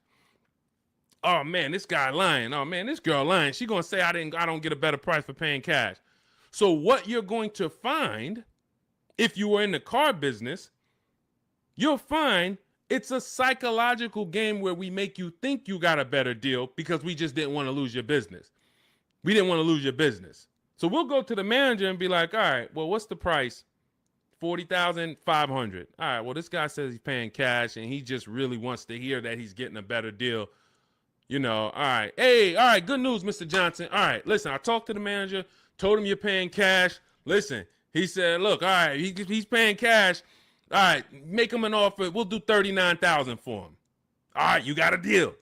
A: Oh man, this guy lying. Oh man, this girl lying. She gonna say I don't get a better price for paying cash. So what you're going to find, if you were in the car business, you'll find it's a psychological game where we make you think you got a better deal because we just didn't want to lose your business. We didn't want to lose your business. So we'll go to the manager and be like, all right, well, what's the price? $40,500. All right, well, this guy says he's paying cash and he just really wants to hear that he's getting a better deal. You know, all right. Hey, all right, good news, Mr. Johnson. All right, listen, I talked to the manager, told him you're paying cash. Listen, he said, look, all right, he's paying cash. All right, make him an offer. We'll do $39,000 for him. All right, you got a deal.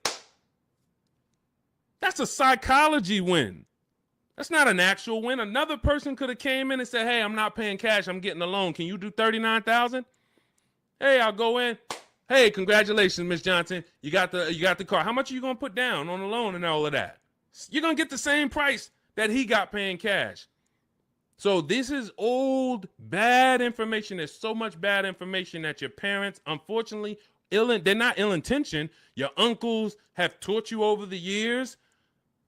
A: That's a psychology win. That's not an actual win. Another person could have came in and said, hey, I'm not paying cash. I'm getting a loan. Can you do $39,000? Hey, I'll go in. Hey, congratulations, Miss Johnson. You got the car. How much are you going to put down on the loan and all of that? You're going to get the same price that he got paying cash. So this is old, bad information. There's so much bad information that your parents, unfortunately, they're not ill-intentioned. Your uncles have taught you over the years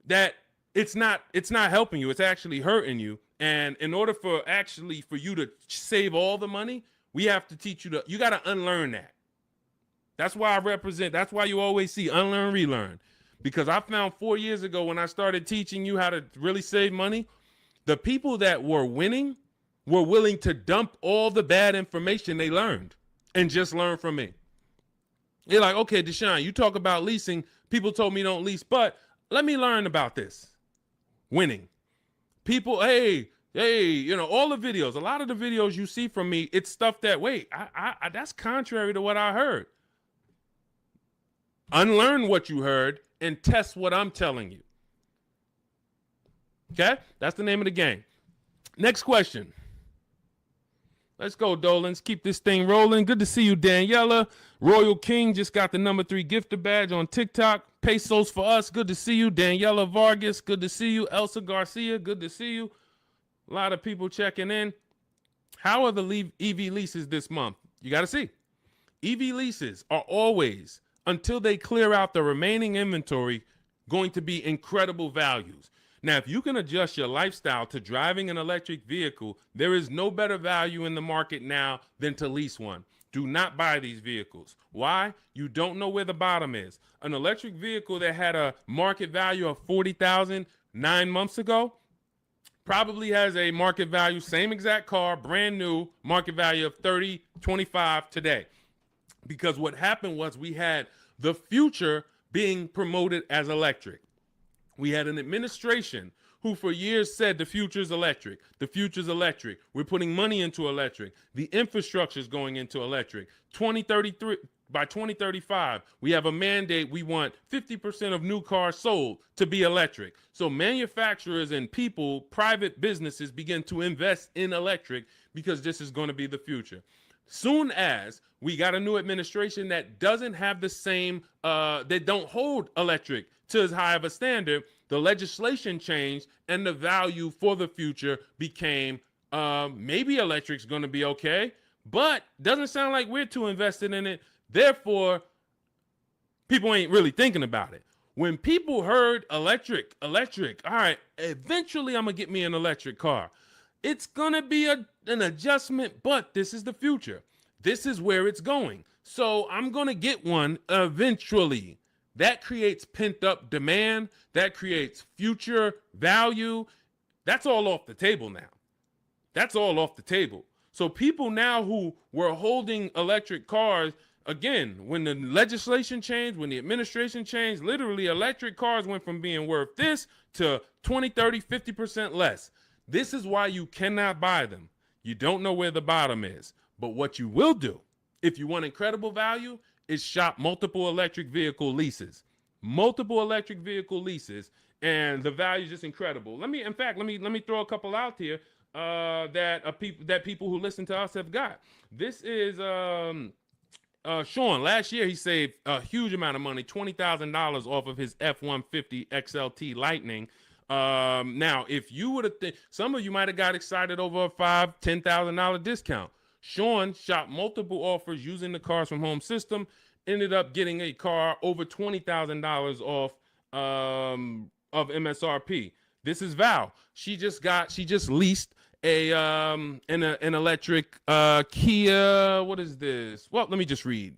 A: that it's not helping you. It's actually hurting you. And in order for you to save all the money, we have to teach you you got to unlearn that. That's why that's why you always see unlearn, relearn. Because I found 4 years ago when I started teaching you how to really save money, the people that were winning were willing to dump all the bad information they learned and just learn from me. You're like, okay, Deshone, you talk about leasing. People told me don't lease, but let me learn about this. Winning. People, hey, you know, all the videos, a lot of the videos you see from me, it's stuff that, wait, I that's contrary to what I heard. Unlearn what you heard and test what I'm telling you. Okay? That's the name of the game. Next question. Let's go, Dolans. Keep this thing rolling. Good to see you, Daniela. Royal King just got the #3 gifter badge on TikTok. Pesos for us. Good to see you. Daniela Vargas. Good to see you. Elsa Garcia. Good to see you. A lot of people checking in. How are the EV leases this month? You got to see. EV leases are always, until they clear out the remaining inventory, going to be incredible values. Now, if you can adjust your lifestyle to driving an electric vehicle, there is no better value in the market now than to lease one. Do not buy these vehicles. Why? You don't know where the bottom is. An electric vehicle that had a market value of $40,000 9 months ago probably has a market value, same exact car, brand new, market value of $30, $25 today. Because what happened was we had the future being promoted as electric. We had an administration who for years said the future's electric. The future's electric. We're putting money into electric. The infrastructure is going into electric. 2033, by 2035, we have a mandate. We want 50% of new cars sold to be electric. So manufacturers and people, private businesses begin to invest in electric because this is going to be the future. Soon as we got a new administration that doesn't have the same, they don't hold electric to as high of a standard, the legislation changed and the value for the future became maybe electric's going to be okay, but doesn't sound like we're too invested in it. Therefore, people ain't really thinking about it. When people heard electric, all right, eventually I'm going to get me an electric car. It's going to be an adjustment, but this is the future. This is where it's going. So I'm going to get one eventually. That creates pent up demand. That creates future value. That's all off the table now. That's all off the table. So people now who were holding electric cars, again, when the legislation changed, when the administration changed, literally electric cars went from being worth this to 20, 30, 50% less. This is why you cannot buy them. You don't know where the bottom is. But what you will do, if you want incredible value, is shop multiple electric vehicle leases. Multiple electric vehicle leases, and the value is just incredible. Let me throw a couple out here that people who listen to us have got. This is Sean. Last year he saved a huge amount of money, $20,000 off of his F-150 XLT Lightning. Now, if you would have, some of you might have got excited over a $5,000-$10,000 discount. Sean shopped multiple offers using the Cars from Home system, ended up getting a car over $20,000 off of MSRP. This is Val. She just leased an electric Kia. What is this? Well, let me just read.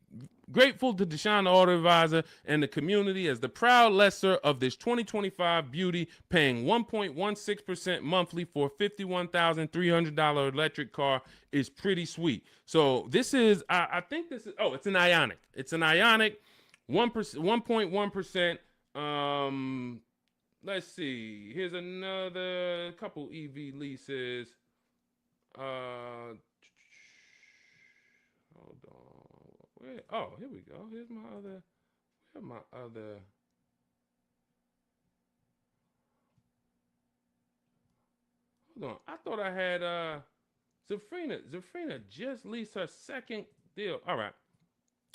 A: Grateful to Deshone the Auto Advisor and the community as the proud lessor of this 2025 beauty, paying 1.16% monthly for a $51,300 electric car is pretty sweet. So this is, I think this is, it's an Ioniq. It's an Ioniq, 1.1%. Let's see. Here's another couple EV leases. Hold on. Here we go. Here's my other. Hold on. I thought I had Zafrina. Zafrina just leased her second deal. All right.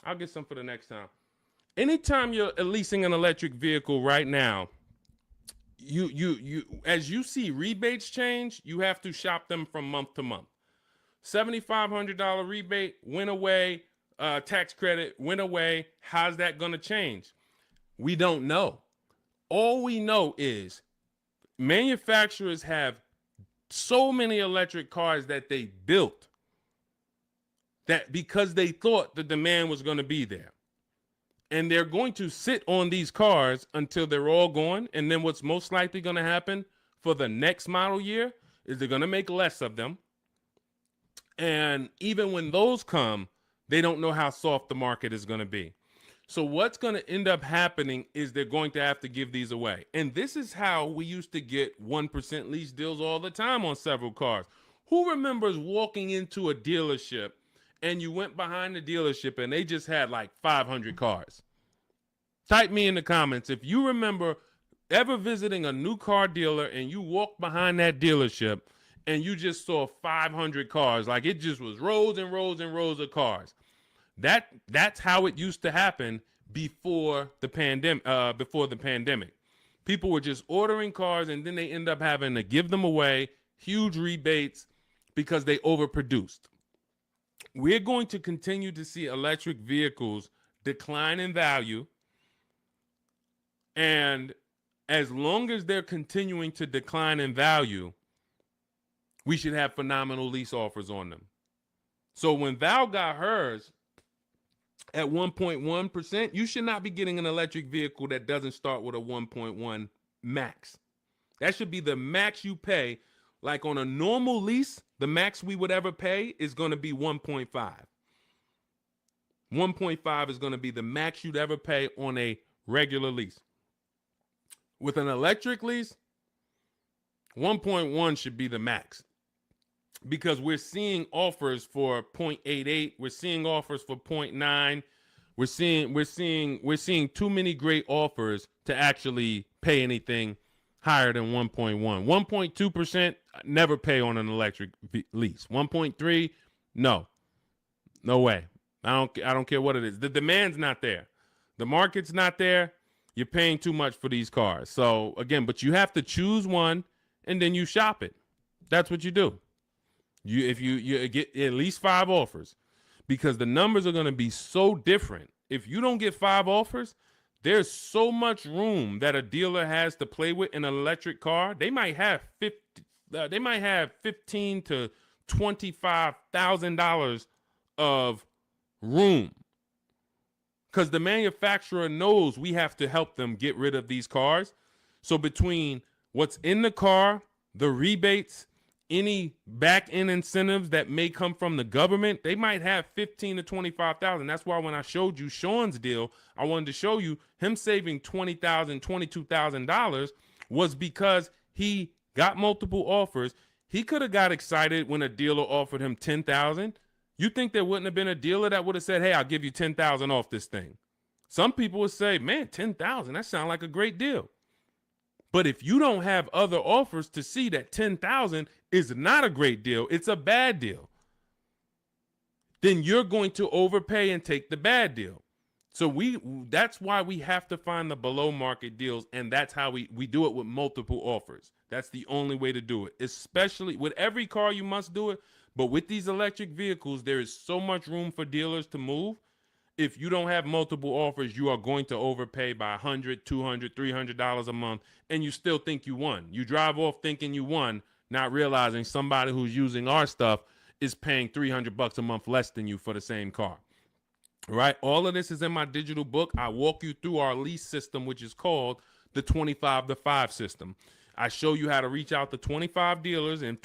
A: I'll get some for the next time. Anytime you're leasing an electric vehicle right now, you as you see rebates change, you have to shop them from month to month. $7,500 rebate went away. Tax credit went away. How's that going to change? We don't know. All we know is manufacturers have so many electric cars that they built that because they thought the demand was going to be there. And they're going to sit on these cars until they're all gone. And then what's most likely going to happen for the next model year is they're going to make less of them. And even when those come, they don't know how soft the market is going to be. So what's going to end up happening is they're going to have to give these away. And this is how we used to get 1% lease deals all the time on several cars. Who remembers walking into a dealership and you went behind the dealership and they just had like 500 cars? Type me in the comments if you remember ever visiting a new car dealer and you walked behind that dealership and you just saw 500 cars, like it just was rows and rows and rows of cars. That's how it used to happen before the pandemic. People were just ordering cars and then they end up having to give them away, huge rebates because they overproduced. We're going to continue to see electric vehicles decline in value. And as long as they're continuing to decline in value, we should have phenomenal lease offers on them. So when Val got hers at 1.1%, you should not be getting an electric vehicle that doesn't start with a 1.1 max. That should be the max you pay. Like on a normal lease, the max we would ever pay is going to be 1.5. 1.5 is going to be the max you'd ever pay on a regular lease. With an electric lease, 1.1 should be the max. Because we're seeing offers for 0.88, we're seeing offers for 0.9. We're seeing too many great offers to actually pay anything higher than 1.1. 1.2%, never pay on an electric lease. 1.3, no way. I don't care what it is. The demand's not there. The market's not there. You're paying too much for these cars. So again, but you have to choose one and then you shop it. That's what you do. If you get at least 5 offers, because the numbers are going to be so different. If you don't get 5 offers, there's so much room that a dealer has to play with in an electric car. They might have $15,000 to $25,000 of room, because the manufacturer knows we have to help them get rid of these cars. So between what's in the car, the rebates, any back end incentives that may come from the government, they might have 15 to 25,000. That's why when I showed you Sean's deal, I wanted to show you him saving $20,000, $22,000 was because he got multiple offers. He could have got excited when a dealer offered him 10,000. You think there wouldn't have been a dealer that would have said, hey, I'll give you 10,000 off this thing? Some people would say, man, 10,000, that sounds like a great deal. But if you don't have other offers to see that 10,000 is not a great deal, it's a bad deal, then you're going to overpay and take the bad deal. So that's why we have to find the below market deals, and that's how we do it with multiple offers. That's the only way to do it, especially with every car you must do it. But with these electric vehicles, there is so much room for dealers to move. If you don't have multiple offers, you are going to overpay by $100, $200, $300 a month, and you still think you won. You drive off thinking you won, not realizing somebody who's using our stuff is paying $300 a month less than you for the same car. Right? All of this is in my digital book. I walk you through our lease system, which is called the 25 to 5 system. I show you how to reach out to 25 dealers in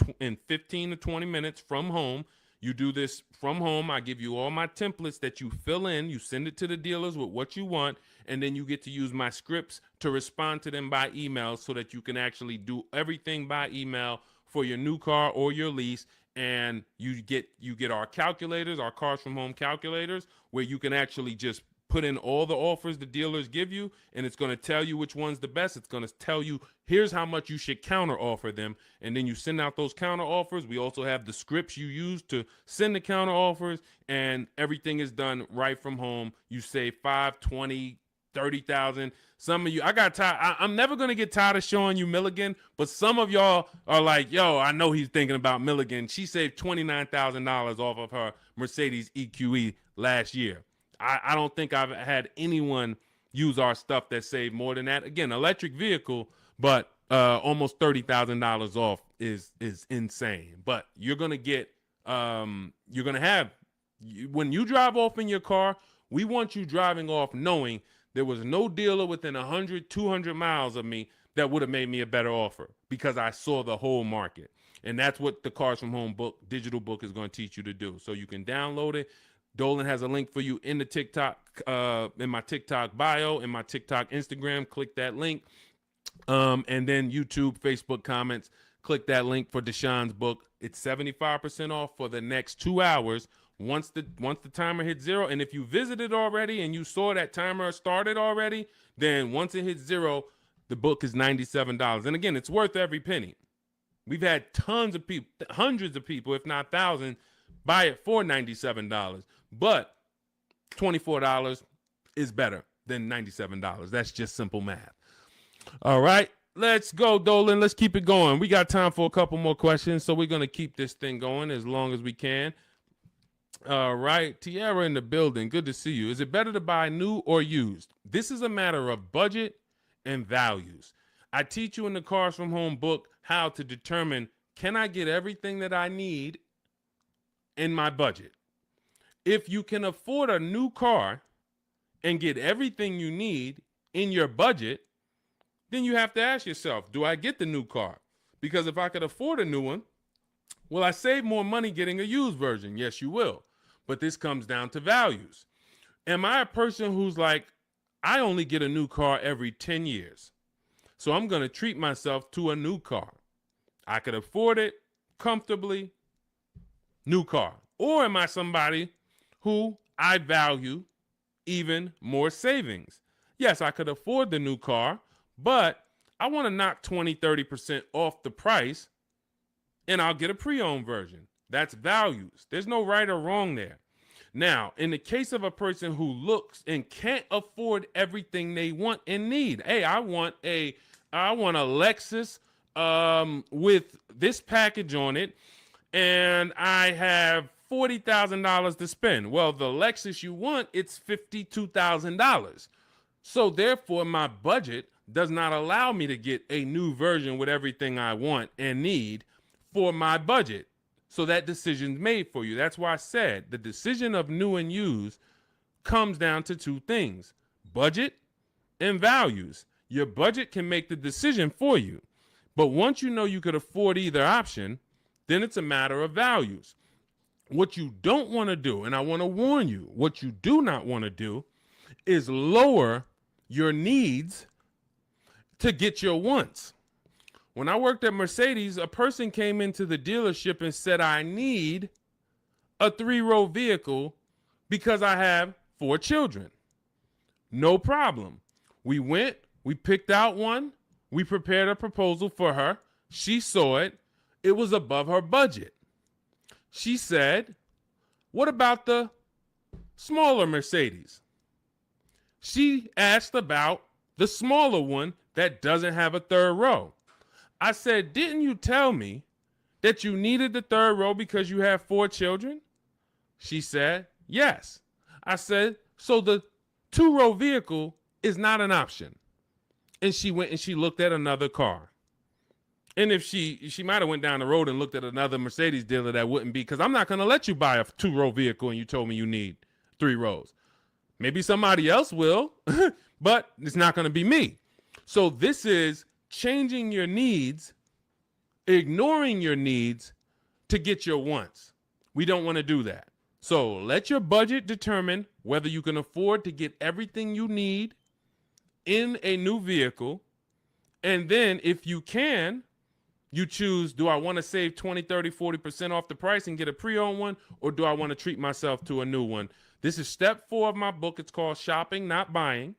A: 15 to 20 minutes from home. You do this from home. I give you all my templates that you fill in. You send it to the dealers with what you want, and then you get to use my scripts to respond to them by email so that you can actually do everything by email for your new car or your lease. And you get our calculators, our Cars from Home calculators, where you can actually just put in all the offers the dealers give you, and it's going to tell you which one's the best. It's going to tell you, here's how much you should counter offer them. And then you send out those counter offers. We also have the scripts you use to send the counter offers, and everything is done right from home. You save 5, 20, 30,000. Some of you, I got tired. I'm never going to get tired of showing you Milligan, but some of y'all are like, yo, I know he's thinking about Milligan. She saved $29,000 off of her Mercedes EQE last year. I don't think I've had anyone use our stuff that saved more than that. Again, electric vehicle, but almost $30,000 off is insane. But you're going to get, you're going to have, when you drive off in your car, we want you driving off knowing there was no dealer within 100, 200 miles of me that would have made me a better offer because I saw the whole market. And that's what the Cars from Home book, digital book, is going to teach you to do. So you can download it. Dolan has a link for you in the TikTok, in my TikTok bio, in my TikTok Instagram. Click that link. And then YouTube, Facebook comments. Click that link for Deshaun's book. It's 75% off for the next 2 hours. Once the timer hits 0, and if you visited already and you saw that timer started already, then once it hits 0, the book is $97. And again, it's worth every penny. We've had tons of people, hundreds of people, if not thousands, buy it for $97. But $24 is better than $97. That's just simple math. All right, let's go, Dolan. Let's keep it going. We got time for a couple more questions, so we're going to keep this thing going as long as we can. All right, Tiara in the building. Good to see you. Is it better to buy new or used? This is a matter of budget and values. I teach you in the Cars from Home book how to determine, can I get everything that I need in my budget? If you can afford a new car and get everything you need in your budget, then you have to ask yourself, do I get the new car? Because if I could afford a new one, will I save more money getting a used version? Yes, you will. But this comes down to values. Am I a person who's like, I only get a new car every 10 years, so I'm going to treat myself to a new car? I could afford it comfortably, new car. Or am I somebody who I value even more savings? Yes, I could afford the new car, but I want to knock 20, 30% off the price, and I'll get a pre-owned version. That's values. There's no right or wrong there. Now, in the case of a person who looks and can't afford everything they want and need, hey, I want a Lexus with this package on it, and I have $40,000 to spend. Well, the Lexus you want, it's $52,000. So therefore, my budget does not allow me to get a new version with everything I want and need for my budget. So that decision's made for you. That's why I said the decision of new and used comes down to two things: budget and values. Your budget can make the decision for you. But once you know you could afford either option, then it's a matter of values. What you don't want to do, and I want to warn you, what you do not want to do is lower your needs to get your wants. When I worked at Mercedes, a person came into the dealership and said, I need a 3-row vehicle because I have 4 children. No problem. We went, we picked out one, we prepared a proposal for her. She saw it. It was above her budget. She said, what about the smaller Mercedes? She asked about the smaller one that doesn't have a 3rd row. I said, didn't you tell me that you needed the 3rd row because you have 4 children? She said, yes. I said, so the 2-row vehicle is not an option. And she went and she looked at another car. And if she might have went down the road and looked at another Mercedes dealer, that wouldn't be, because I'm not going to let you buy a 2-row vehicle and you told me you need 3 rows. Maybe somebody else will, but it's not going to be me. So this is changing your needs, ignoring your needs to get your wants. We don't want to do that. So let your budget determine whether you can afford to get everything you need in a new vehicle. And then if you can, you choose, do I want to save 20, 30, 40% off the price and get a pre-owned one, or do I want to treat myself to a new one? This is step 4 of my book. It's called Shopping, Not Buying,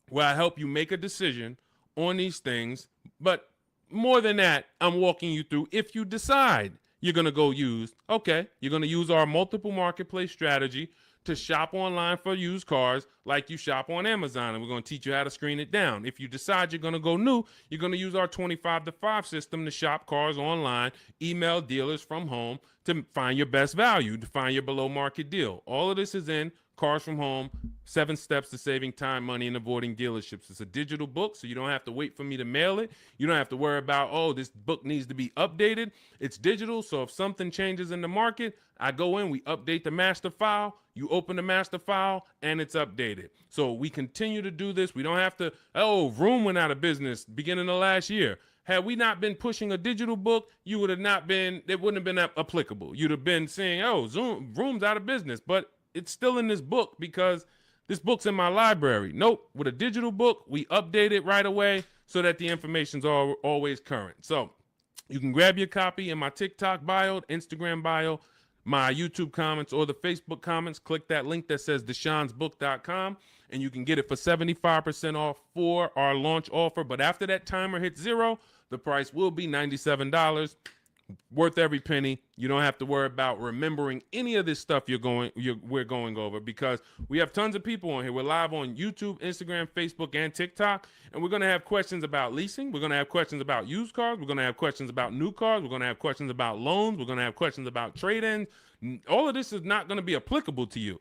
A: where I help you make a decision on these things. But more than that, I'm walking you through, if you decide you're going to go use, okay, you're going to use our multiple marketplace strategy to shop online for used cars like you shop on Amazon, and we're going to teach you how to screen it down. If you decide you're going to go new, you're going to use our 25 to 5 system to shop cars online, email dealers from home to find your best value, to find your below market deal. All of this is in Cars from Home, 7 Steps to Saving Time, Money, and Avoiding Dealerships. It's a digital book, so you don't have to wait for me to mail it. You don't have to worry about, oh, this book needs to be updated. It's digital, so if something changes in the market, I go in, we update the master file, you open the master file, and it's updated. So we continue to do this. We don't have to, oh, Vroom went out of business beginning of last year. Had we not been pushing a digital book, you would have not been, it wouldn't have been applicable. You'd have been saying, oh, Vroom's out of business, but it's still in this book because this book's in my library. Nope, with a digital book, we update it right away so that the information's always current. So you can grab your copy in my TikTok bio, Instagram bio, my YouTube comments, or the Facebook comments. Click that link that says deshonsbook.com, and you can get it for 75% off for our launch offer. But after that timer hits 0, the price will be $97. Worth every penny. You don't have to worry about remembering any of this stuff we're going over, because we have tons of people on here. We're live on YouTube, Instagram, Facebook, and TikTok, and we're going to have questions about leasing. We're going to have questions about used cars. We're going to have questions about new cars. We're going to have questions about loans. We're going to have questions about trade-ins. All of this is not going to be applicable to you,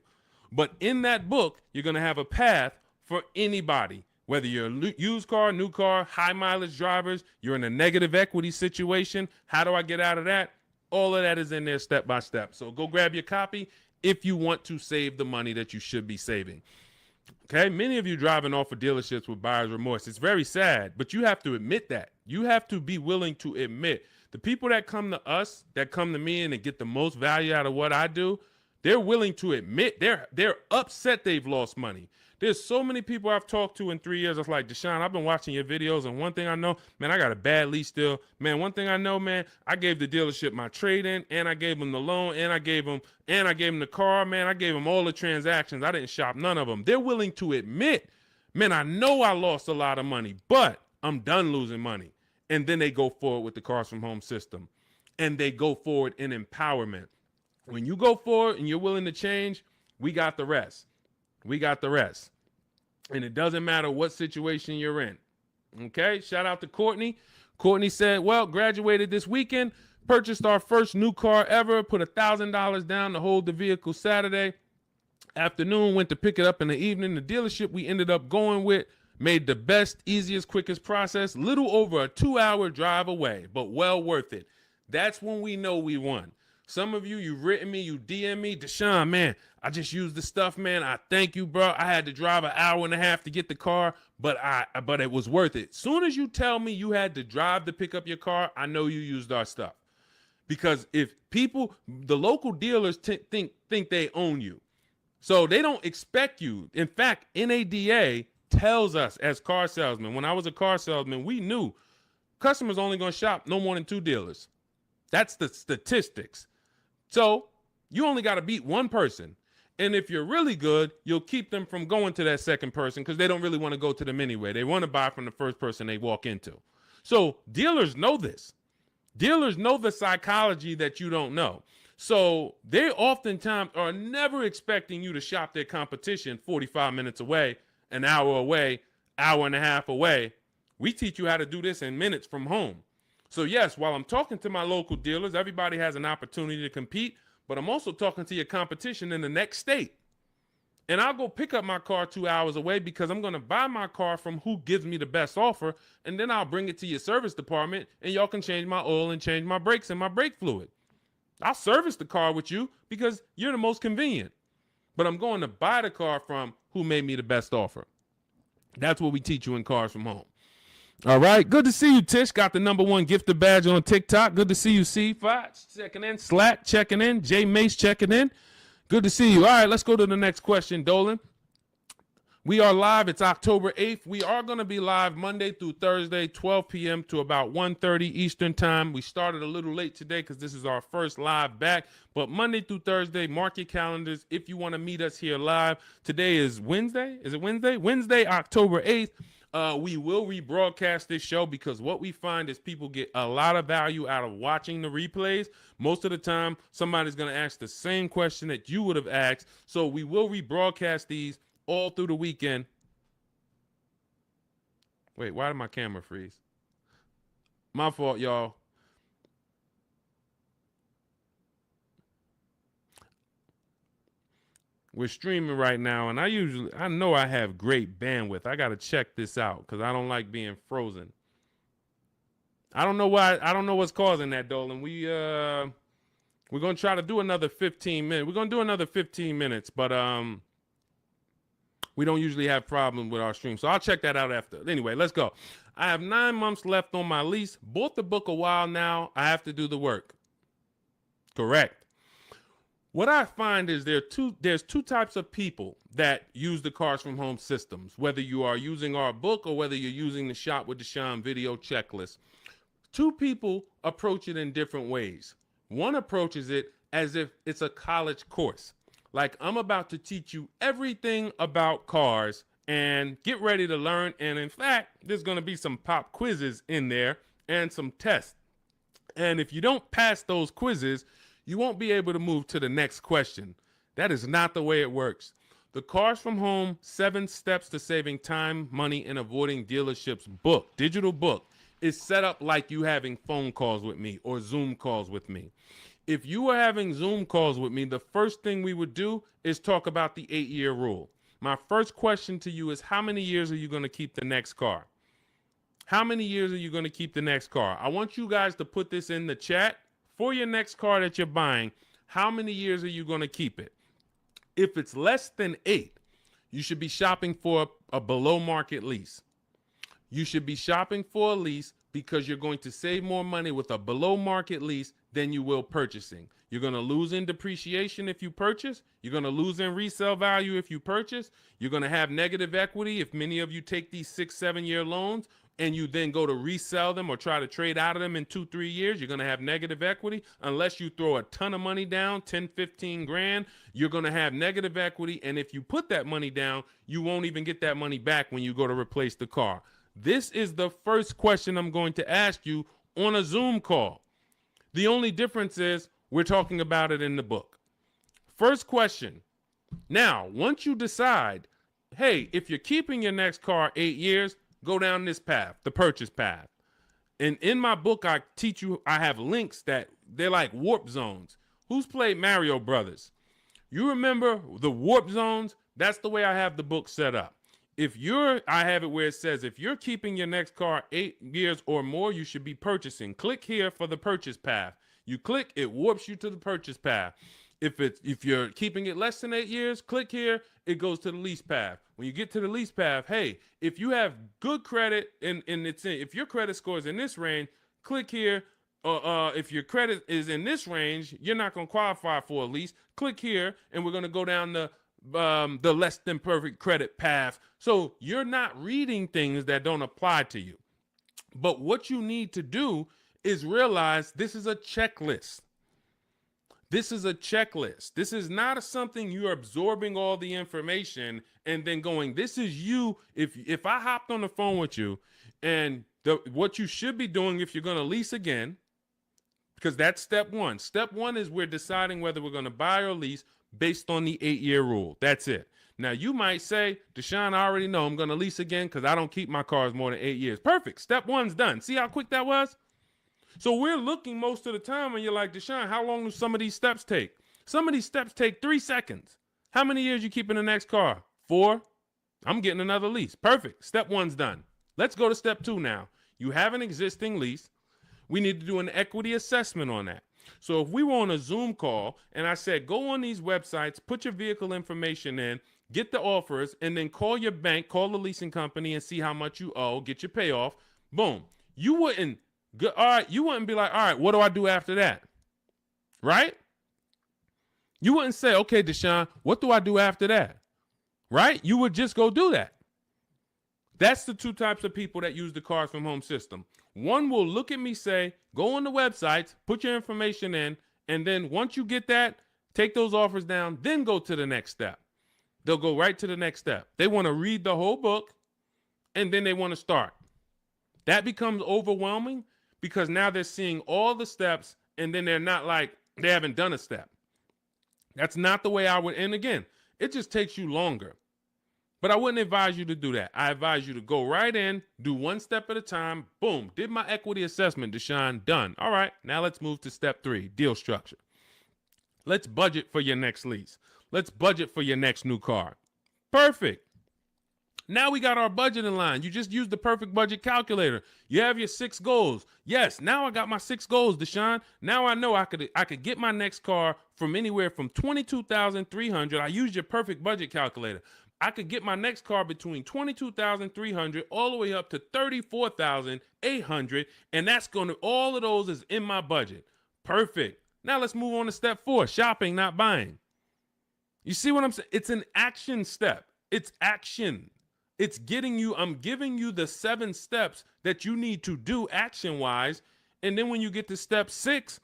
A: but in that book, you're going to have a path for anybody. Whether you're a used car, new car, high mileage drivers, you're in a negative equity situation, how do I get out of that? All of that is in there step by step. So go grab your copy if you want to save the money that you should be saving. Okay, many of you driving off of dealerships with buyer's remorse. It's very sad, but you have to admit that. You have to be willing to admit. The people that come to us, that come to me and get the most value out of what I do, they're willing to admit they're upset they've lost money. There's so many people I've talked to in 3 years. It's like, Deshone, I've been watching your videos, and one thing I know, man, I got a bad lease deal. Man, one thing I know, man, I gave the dealership my trade-in, and I gave them the loan, and I gave them the car, man. I gave them all the transactions. I didn't shop none of them. They're willing to admit, man, I know I lost a lot of money, but I'm done losing money. And then they go forward with the Cars from Home system, and they go forward in empowerment. When you go forward and you're willing to change, we got the rest. We got the rest. And it doesn't matter what situation you're in. Okay, shout out to Courtney. Courtney said, well, graduated this weekend, purchased our first new car ever, put $1,000 down to hold the vehicle Saturday afternoon, went to pick it up in the evening. The dealership we ended up going with made the best, easiest, quickest process, little over a 2-hour drive away, but well worth it. That's when we know we won. Some of you, you've written me, you DM me, Deshone, man, I just used the stuff, man. I thank you, bro. I had to drive an hour and a half to get the car, but it was worth it. Soon as you tell me you had to drive to pick up your car, I know you used our stuff. Because if people, the local dealers think they own you. So they don't expect you. In fact, NADA tells us as car salesmen, when I was a car salesman, we knew customers only going to shop no more than 2 dealers. That's the statistics. So you only got to beat one person. And if you're really good, you'll keep them from going to that second person because they don't really want to go to them anyway. They want to buy from the first person they walk into. So dealers know this. Dealers know the psychology that you don't know. So they oftentimes are never expecting you to shop their competition 45 minutes away, an hour away, hour and a half away. We teach you how to do this in minutes from home. So yes, while I'm talking to my local dealers, everybody has an opportunity to compete, but I'm also talking to your competition in the next state. And I'll go pick up my car 2 hours away because I'm going to buy my car from who gives me the best offer. And then I'll bring it to your service department and y'all can change my oil and change my brakes and my brake fluid. I'll service the car with you because you're the most convenient. But I'm going to buy the car from who made me the best offer. That's what we teach you in Cars from Home. All right. Good to see you, Tish. Got the #1 gifted badge on TikTok. Good to see you, C5 checking in. Slack checking in. J Mace checking in. Good to see you. All right, let's go to the next question, Dolan. We are live. It's October 8th. We are going to be live Monday through Thursday, 12 p.m. to about 1:30 Eastern time. We started a little late today because this is our first live back. But Monday through Thursday, mark your calendars if you want to meet us here live. Today is Wednesday. Is it Wednesday? Wednesday, October 8th. We will rebroadcast this show because what we find is people get a lot of value out of watching the replays. Most of the time, somebody's going to ask the same question that you would have asked. So we will rebroadcast these all through the weekend. Wait, why did my camera freeze? My fault, y'all. We're streaming right now, and I know I have great bandwidth. I got to check this out because I don't like being frozen. I don't know why. I don't know what's causing that, Dolan. We're going to try to do another 15 minutes. We're going to do another 15 minutes, but we don't usually have problems with our stream. So I'll check that out after. Anyway, let's go. I have 9 months left on my lease. Bought the book a while now. I have to do the work. Correct. What I find is there's two types of people that use the Cars from Home systems, whether you are using our book or whether you're using the Shop with Deshone video checklist. 2 people approach it in different ways. One approaches it as if it's a college course. Like, I'm about to teach you everything about cars and get ready to learn. And in fact, there's going to be some pop quizzes in there and some tests. And if you don't pass those quizzes, you won't be able to move to the next question. That is not the way it works. The Cars from Home 7 Steps to Saving Time, Money, and Avoiding Dealerships book, digital book, is set up like you having phone calls with me or Zoom calls with me. If you were having Zoom calls with me, the first thing we would do is talk about the 8-year rule. My first question to you is, how many years are you going to keep the next car? How many years are you going to keep the next car? I want you guys to put this in the chat. For your next car that you're buying, how many years are you going to keep it? If it's less than 8, you should be shopping for a below market lease. You should be shopping for a lease because you're going to save more money with a below market lease than you will purchasing. You're going to lose in depreciation if you purchase. You're going to lose in resale value if you purchase. You're going to have negative equity if many of you take these 6-7 year loans and you then go to resell them or try to trade out of them in 2-3 years. You're going to have negative equity. Unless you throw a ton of money down, 10, 15 grand, you're going to have negative equity. And if you put that money down, you won't even get that money back when you go to replace the car. This is the first question I'm going to ask you on a Zoom call. The only difference is we're talking about it in the book. First question. Now, once you decide, hey, if you're keeping your next car 8 years, go down this path, the purchase path. And in my book, I teach you, I have links that they're like warp zones. Who's played Mario Brothers? You remember the warp zones? That's the way I have the book set up. I have it where it says, if you're keeping your next car 8 years or more, you should be purchasing. Click here for the purchase path. You click, it warps you to the purchase path. If you're keeping it less than 8 years, click here, it goes to the lease path. When you get to the lease path, hey, if you have good credit and if your credit score is in this range, click here. If your credit is in this range, you're not going to qualify for a lease. Click here, and we're going to go down the less than perfect credit path. So you're not reading things that don't apply to you. But what you need to do is realize this is a checklist. This is a checklist. This is not something you're absorbing all the information and then going, this is you. If I hopped on the phone with you and what you should be doing if you're going to lease again, because that's step one. Step one is we're deciding whether we're going to buy or lease based on the 8-year rule. That's it. Now, you might say, Deshone, I already know I'm going to lease again because I don't keep my cars more than 8 years. Perfect. Step one's done. See how quick that was? So we're looking most of the time and you're like, Deshone, how long do some of these steps take? Some of these steps take 3 seconds. How many years you keep in the next car? 4? I'm getting another lease. Perfect. Step one's done. Let's go to step 2 now. You have an existing lease. We need to do an equity assessment on that. So if we were on a Zoom call and I said, go on these websites, put your vehicle information in, get the offers, and then call your bank, call the leasing company and see how much you owe, get your payoff. Boom. You wouldn't be like, all right, what do I do after that? Right? You wouldn't say, okay, Deshone, what do I do after that? Right? You would just go do that. That's the 2 types of people that use the Cars from Home system. One will look at me, say, go on the websites, put your information in, and then once you get that, take those offers down, then go to the next step. They'll go right to the next step. They want to read the whole book, and then they want to start. That becomes overwhelming because now they're seeing all the steps, and then they're not like, they haven't done a step. That's not the way I would, and again, it just takes you longer. But I wouldn't advise you to do that. I advise you to go right in, do 1 step at a time. Boom, did my equity assessment, Deshone, done. All right, now let's move to step 3, deal structure. Let's budget for your next lease. Let's budget for your next new car. Perfect. Now we got our budget in line. You just used the perfect budget calculator. You have your 6 goals. Yes, now I got my 6 goals, Deshone. Now I know I could get my next car from anywhere from $22,300. I used your perfect budget calculator. I could get my next car between $22,300 all the way up to $34,800, and that's going to, all of those is in my budget. Perfect. Now let's move on to step 4, shopping, not buying. You see what I'm saying? It's an action step. It's action. It's getting you, I'm giving you the 7 steps that you need to do action-wise, and then when you get to step 6,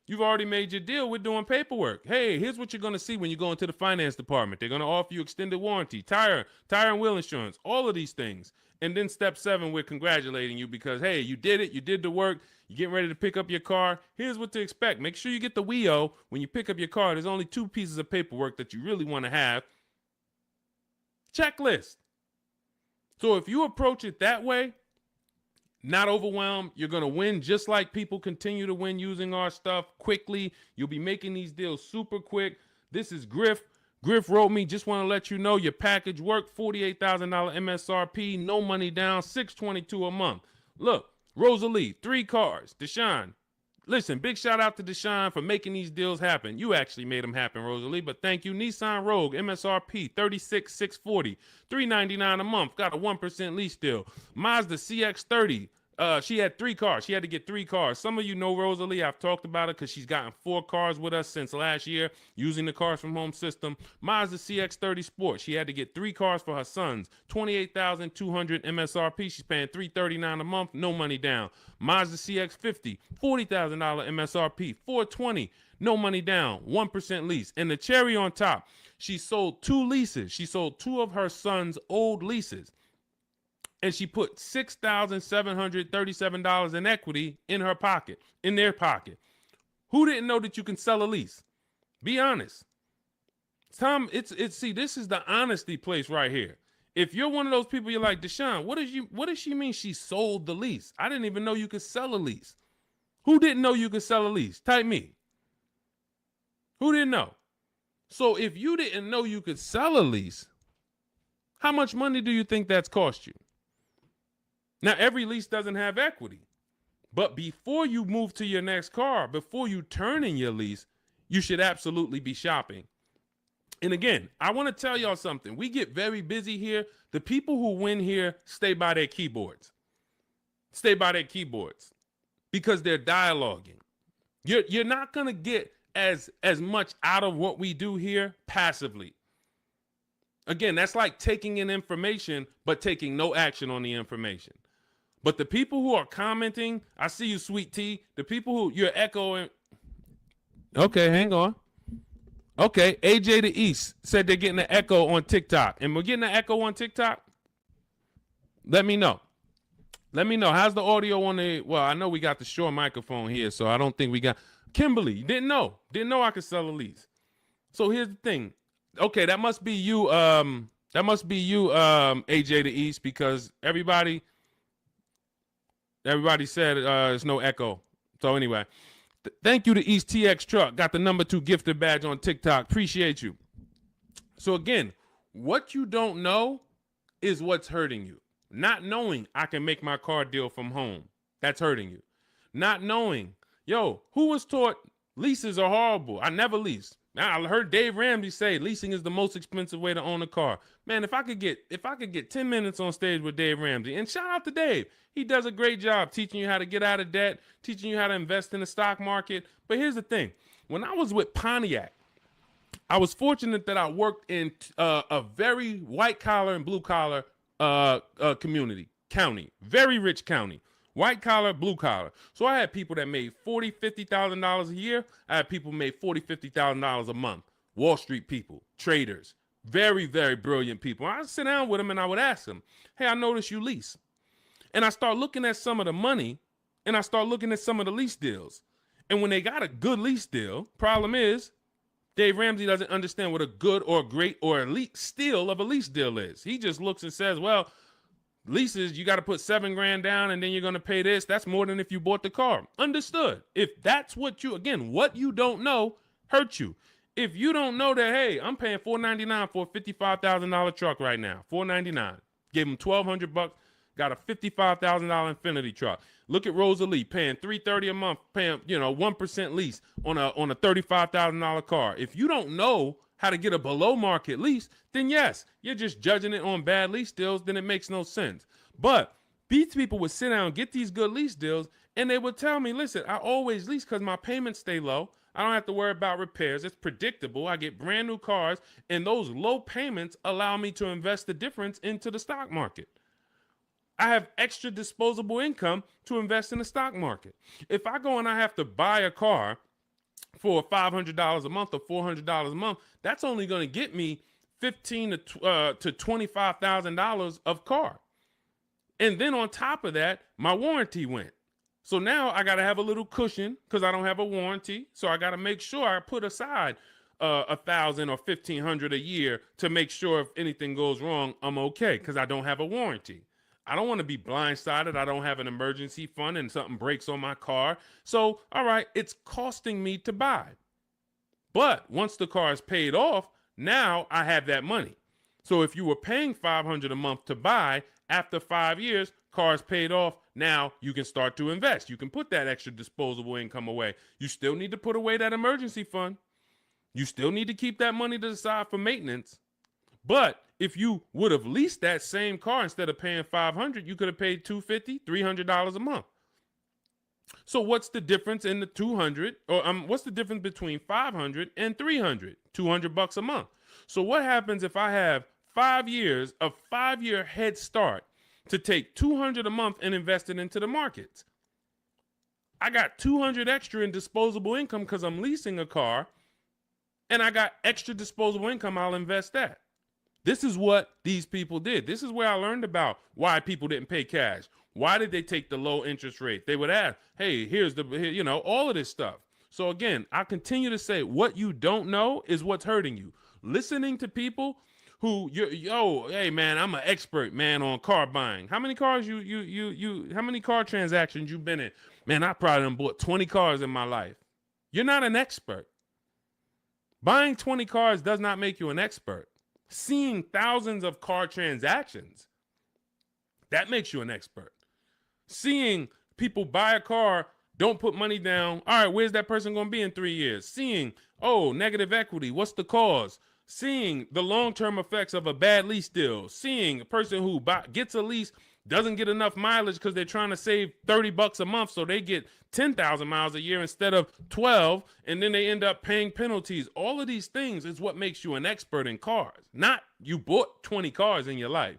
A: you've already made your deal. We're doing paperwork. Hey, here's what you're going to see when you go into the finance department. They're going to offer you extended warranty, tire and wheel insurance, all of these things. And then step 7, we're congratulating you because, hey, you did it. You did the work. You're getting ready to pick up your car. Here's what to expect. Make sure you get the WIO when you pick up your car. There's only 2 pieces of paperwork that you really want to have. Checklist. So if you approach it that way, not overwhelmed, you're going to win just like people continue to win using our stuff quickly. You'll be making these deals super quick. This is Griff. Griff wrote me, just want to let you know your package worked, $48,000 MSRP, no money down, $622 a month. Look, Rosalie, 3 cars. Deshone, listen, big shout out to Deshone for making these deals happen. You actually made them happen, Rosalie, but thank you. Nissan Rogue, MSRP, $36,640, $399 a month, got a 1% lease deal. Mazda CX-30, she had 3 cars. She had to get 3 cars. Some of you know Rosalie. I've talked about it because she's gotten 4 cars with us since last year using the Cars from Home system. Mazda CX-30 Sport. She had to get 3 cars for her sons. $28,200 MSRP. She's paying $339 a month. No money down. Mazda CX-50. $40,000 MSRP. $420. No money down. 1% lease. And the cherry on top, she sold 2 leases. She sold 2 of her sons' old leases. And she put $6,737 in equity in her pocket, in their pocket. Who didn't know that you can sell a lease? Be honest. Tom, see, this is the honesty place right here. If you're one of those people, you're like, Deshone, what does she mean she sold the lease? I didn't even know you could sell a lease. Who didn't know you could sell a lease? Type me. Who didn't know? So if you didn't know you could sell a lease, how much money do you think that's cost you? Now, every lease doesn't have equity. But before you move to your next car, before you turn in your lease, you should absolutely be shopping. And again, I want to tell y'all something. We get very busy here. The people who win here stay by their keyboards. Stay by their keyboards because they're dialoguing. You're not going to get as much out of what we do here passively. Again, that's like taking in information but taking no action on the information. But the people who are commenting, I see you, Sweet Tea. The people who you're echoing. Okay, hang on. Okay, AJ the East said they're getting an echo on TikTok. And we're getting an echo on TikTok? Let me know. Let me know. How's the audio on the, well, I know we got the Shure microphone here, so I don't think we got, Kimberly, you didn't know. Didn't know I could sell a lease. So here's the thing. Okay, that must be you, AJ the East, because everybody said there's no echo. So anyway, thank you to East TX Truck. Got the #2 gifted badge on TikTok. Appreciate you. So again, what you don't know is what's hurting you. Not knowing I can make my car deal from home. That's hurting you. Not knowing, yo, who was taught leases are horrible? I never leased. I heard Dave Ramsey say leasing is the most expensive way to own a car. Man, if I could get 10 minutes on stage with Dave Ramsey, and shout out to Dave. He does a great job teaching you how to get out of debt, teaching you how to invest in the stock market. But here's the thing. When I was with Pontiac, I was fortunate that I worked in a very white collar and blue collar county, very rich county, white collar, blue collar. So I had people that made $40,000-$50,000 a year. I had people made $40,000-$50,000 a month. Wall Street people, traders, very, very brilliant people. I would sit down with them and I would ask them, hey, I noticed you lease. And I start looking at some of the money and I start looking at some of the lease deals. And when they got a good lease deal, problem is Dave Ramsey doesn't understand what a good or great or elite steal of a lease deal is. He just looks and says, well, leases, you got to put $7,000 down and then you're going to pay this. That's more than if you bought the car. Understood. If that's what you, again, what you don't know hurts you. If you don't know that, hey, I'm paying $499 for a $55,000 truck right now, $499. Gave him $1,200, got a $55,000 Infinity truck. Look at Rosalie paying $330 a month, paying 1% lease on a $35,000 car. If you don't know how to get a below market lease, then yes, you're just judging it on bad lease deals. Then it makes no sense. But these people would sit down, get these good lease deals, and they would tell me, listen, I always lease because my payments stay low. I don't have to worry about repairs. It's predictable. I get brand new cars, and those low payments allow me to invest the difference into the stock market. I have extra disposable income to invest in the stock market. If I go and I have to buy a car for $500 a month or $400 a month, that's only going to get me $15,000 to $25,000 of car. And then on top of that, my warranty went. So now I got to have a little cushion because I don't have a warranty. So I got to make sure I put aside $1,000 or $1,500 a year to make sure if anything goes wrong, I'm okay because I don't have a warranty. I don't want to be blindsided. I don't have an emergency fund and something breaks on my car. So, all right, it's costing me to buy. But once the car is paid off, now I have that money. So if you were paying $500 a month to buy, after 5 years, car's paid off, now you can start to invest. You can put that extra disposable income away. You still need to put away that emergency fund. You still need to keep that money to the side for maintenance. But if you would have leased that same car instead of paying $500, you could have paid $250, $300 a month. So what's the difference in the 200 or what's the difference between 500 and 300? $200 a month. So what happens if I have 5 years, a 5-year head start to take $200 a month and invest it into the markets? I got $200 extra in disposable income because I'm leasing a car, and I got extra disposable income. I'll invest that. This is what these people did. This is where I learned about why people didn't pay cash. Why did they take the low interest rate? They would ask, hey, here's all of this stuff. So again, I continue to say what you don't know is what's hurting you. Listening to people who hey man, I'm an expert, man, on car buying. How many cars how many car transactions you've been in? Man, I probably done bought 20 cars in my life. You're not an expert. Buying 20 cars does not make you an expert. Seeing thousands of car transactions, that makes you an expert. Seeing people buy a car, don't put money down. All right, where's that person going to be in 3 years? Seeing, oh, negative equity. What's the cause? Seeing the long-term effects of a bad lease deal. Seeing a person who gets a lease, doesn't get enough mileage because they're trying to save $30 a month, so they get 10,000 miles a year instead of 12, and then they end up paying penalties. All of these things is what makes you an expert in cars, not you bought 20 cars in your life.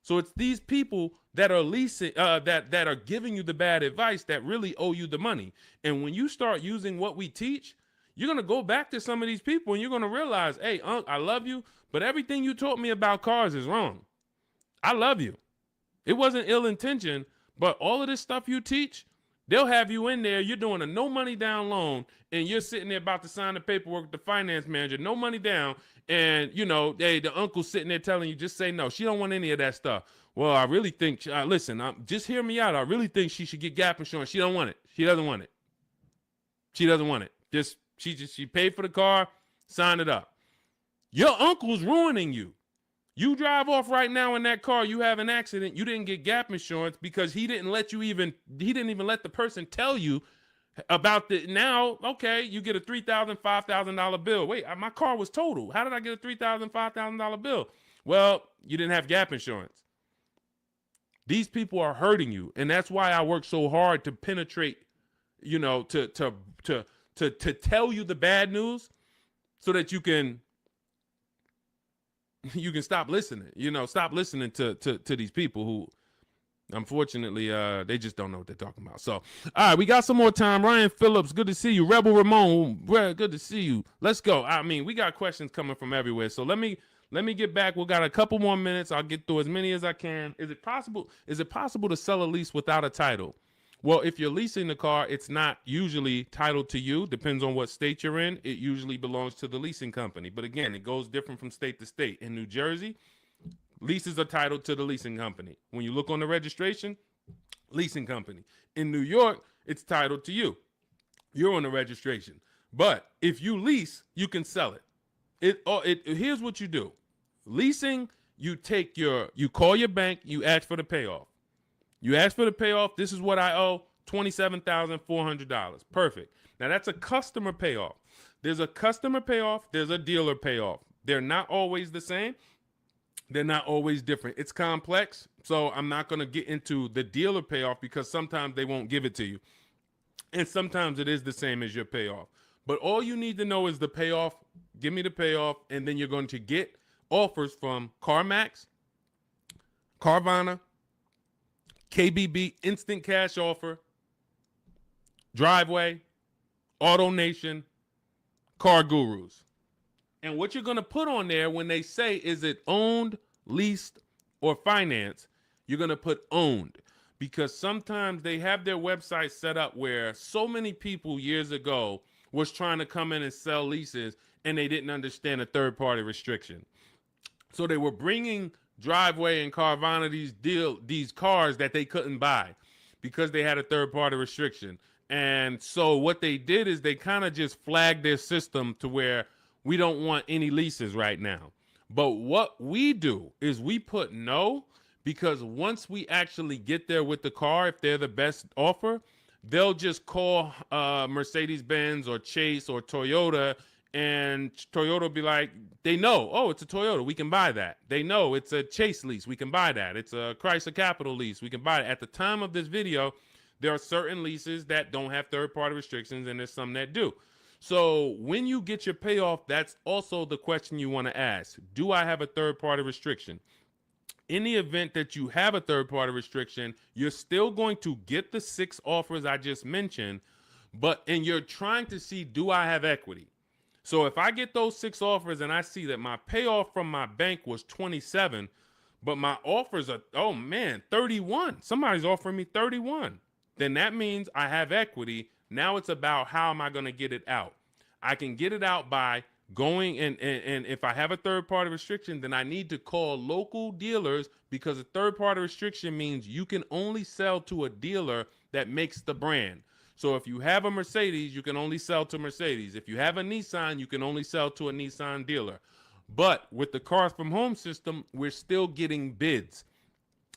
A: So it's these people that are leasing, that are giving you the bad advice that really owe you the money. And when you start using what we teach, you're going to go back to some of these people and you're going to realize, hey, Unc, I love you, but everything you taught me about cars is wrong. I love you. It wasn't ill intention, but all of this stuff you teach, they'll have you in there. You're doing a no money down loan and you're sitting there about to sign the paperwork with the finance manager, no money down. And, you know, the uncle's sitting there telling you, just say no. She don't want any of that stuff. Well, I really think, listen, just hear me out. I really think she should get gap insurance. She don't want it. She doesn't want it. She doesn't want it. She paid for the car, sign it up. Your uncle's ruining you. You drive off right now in that car, you have an accident, you didn't get gap insurance because he didn't even let the person tell you about the, now, okay, you get a $3,000, $5,000 bill. Wait, my car was totaled. How did I get a $3,000, $5,000 bill? Well, you didn't have gap insurance. These people are hurting you. And that's why I work so hard to penetrate, you know, to tell you the bad news so that you can stop listening, stop listening to these people who, unfortunately, they just don't know what they're talking about. So, all right, we got some more time. Ryan Phillips, good to see you. Rebel Ramon, good to see you. Let's go. I mean, we got questions coming from everywhere. So let me get back. We got a couple more minutes. I'll get through as many as I can. Is it possible to sell a lease without a title? Well, if you're leasing the car, it's not usually titled to you. Depends on what state you're in. It usually belongs to the leasing company. But again, it goes different from state to state. In New Jersey, leases are titled to the leasing company. When you look on the registration, leasing company. In New York, it's titled to you. You're on the registration. But if you lease, you can sell it. Here's what you do. Leasing, you call your bank, you ask for the payoff. You ask for the payoff. This is what I owe, $27,400. Perfect. Now, that's a customer payoff. There's a customer payoff. There's a dealer payoff. They're not always the same. They're not always different. It's complex, so I'm not going to get into the dealer payoff because sometimes they won't give it to you. And sometimes it is the same as your payoff. But all you need to know is the payoff. Give me the payoff, and then you're going to get offers from CarMax, Carvana, KBB, Instant Cash Offer, Driveway, AutoNation, Car Gurus. And what you're going to put on there when they say, is it owned, leased, or financed, you're going to put owned. Because sometimes they have their website set up where so many people years ago was trying to come in and sell leases and they didn't understand a third-party restriction. So they were bringing Driveway and Carvana these cars that they couldn't buy because they had a third-party restriction. And so what they did is they kind of just flagged their system to where we don't want any leases right now. But what we do is we put no, because once we actually get there with the car, if they're the best offer, they'll just call Mercedes-Benz or Chase or Toyota, and Toyota will be like, they know, oh, it's a Toyota, we can buy that. They know it's a Chase lease, we can buy that. It's a Chrysler Capital lease, we can buy it. At the time of this video, there are certain leases that don't have third-party restrictions, and there's some that do. So when you get your payoff, that's also the question you want to ask. Do I have a third-party restriction? In the event that you have a third-party restriction, you're still going to get the 6 offers I just mentioned, and you're trying to see, do I have equity? So if I get those 6 offers and I see that my payoff from my bank was 27, but my offers are, 31. Somebody's offering me 31. Then that means I have equity. Now it's about how am I going to get it out? I can get it out by going and if I have a third-party restriction, then I need to call local dealers, because a third-party restriction means you can only sell to a dealer that makes the brand. So if you have a Mercedes, you can only sell to Mercedes. If you have a Nissan, you can only sell to a Nissan dealer. But with the Cars from Home system, we're still getting bids.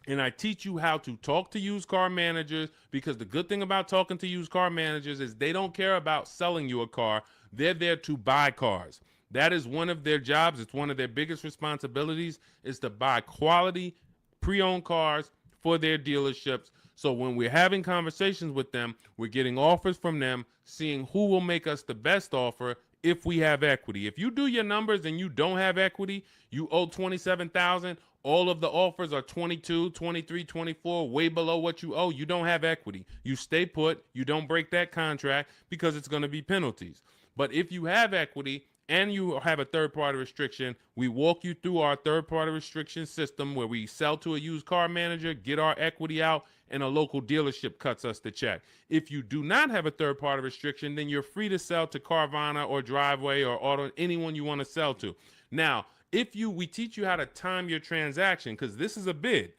A: and I teach you how to talk to used car managers, because the good thing about talking to used car managers is they don't care about selling you a car. They're there to buy cars. That is one of their jobs. It's one of their biggest responsibilities, is to buy quality pre-owned cars for their dealerships. So when we're having conversations with them, we're getting offers from them, seeing who will make us the best offer if we have equity. If you do your numbers and you don't have equity, you owe 27,000, all of the offers are 22, 23, 24, way below what you owe. You don't have equity. You stay put. You don't break that contract, because it's going to be penalties. But if you have equity and you have a third-party restriction, we walk you through our third-party restriction system, where we sell to a used car manager, get our equity out, and a local dealership cuts us the check. If you do not have a third-party restriction, then you're free to sell to Carvana or Driveway or Auto, anyone you want to sell to. Now, we teach you how to time your transaction, because this is a bid.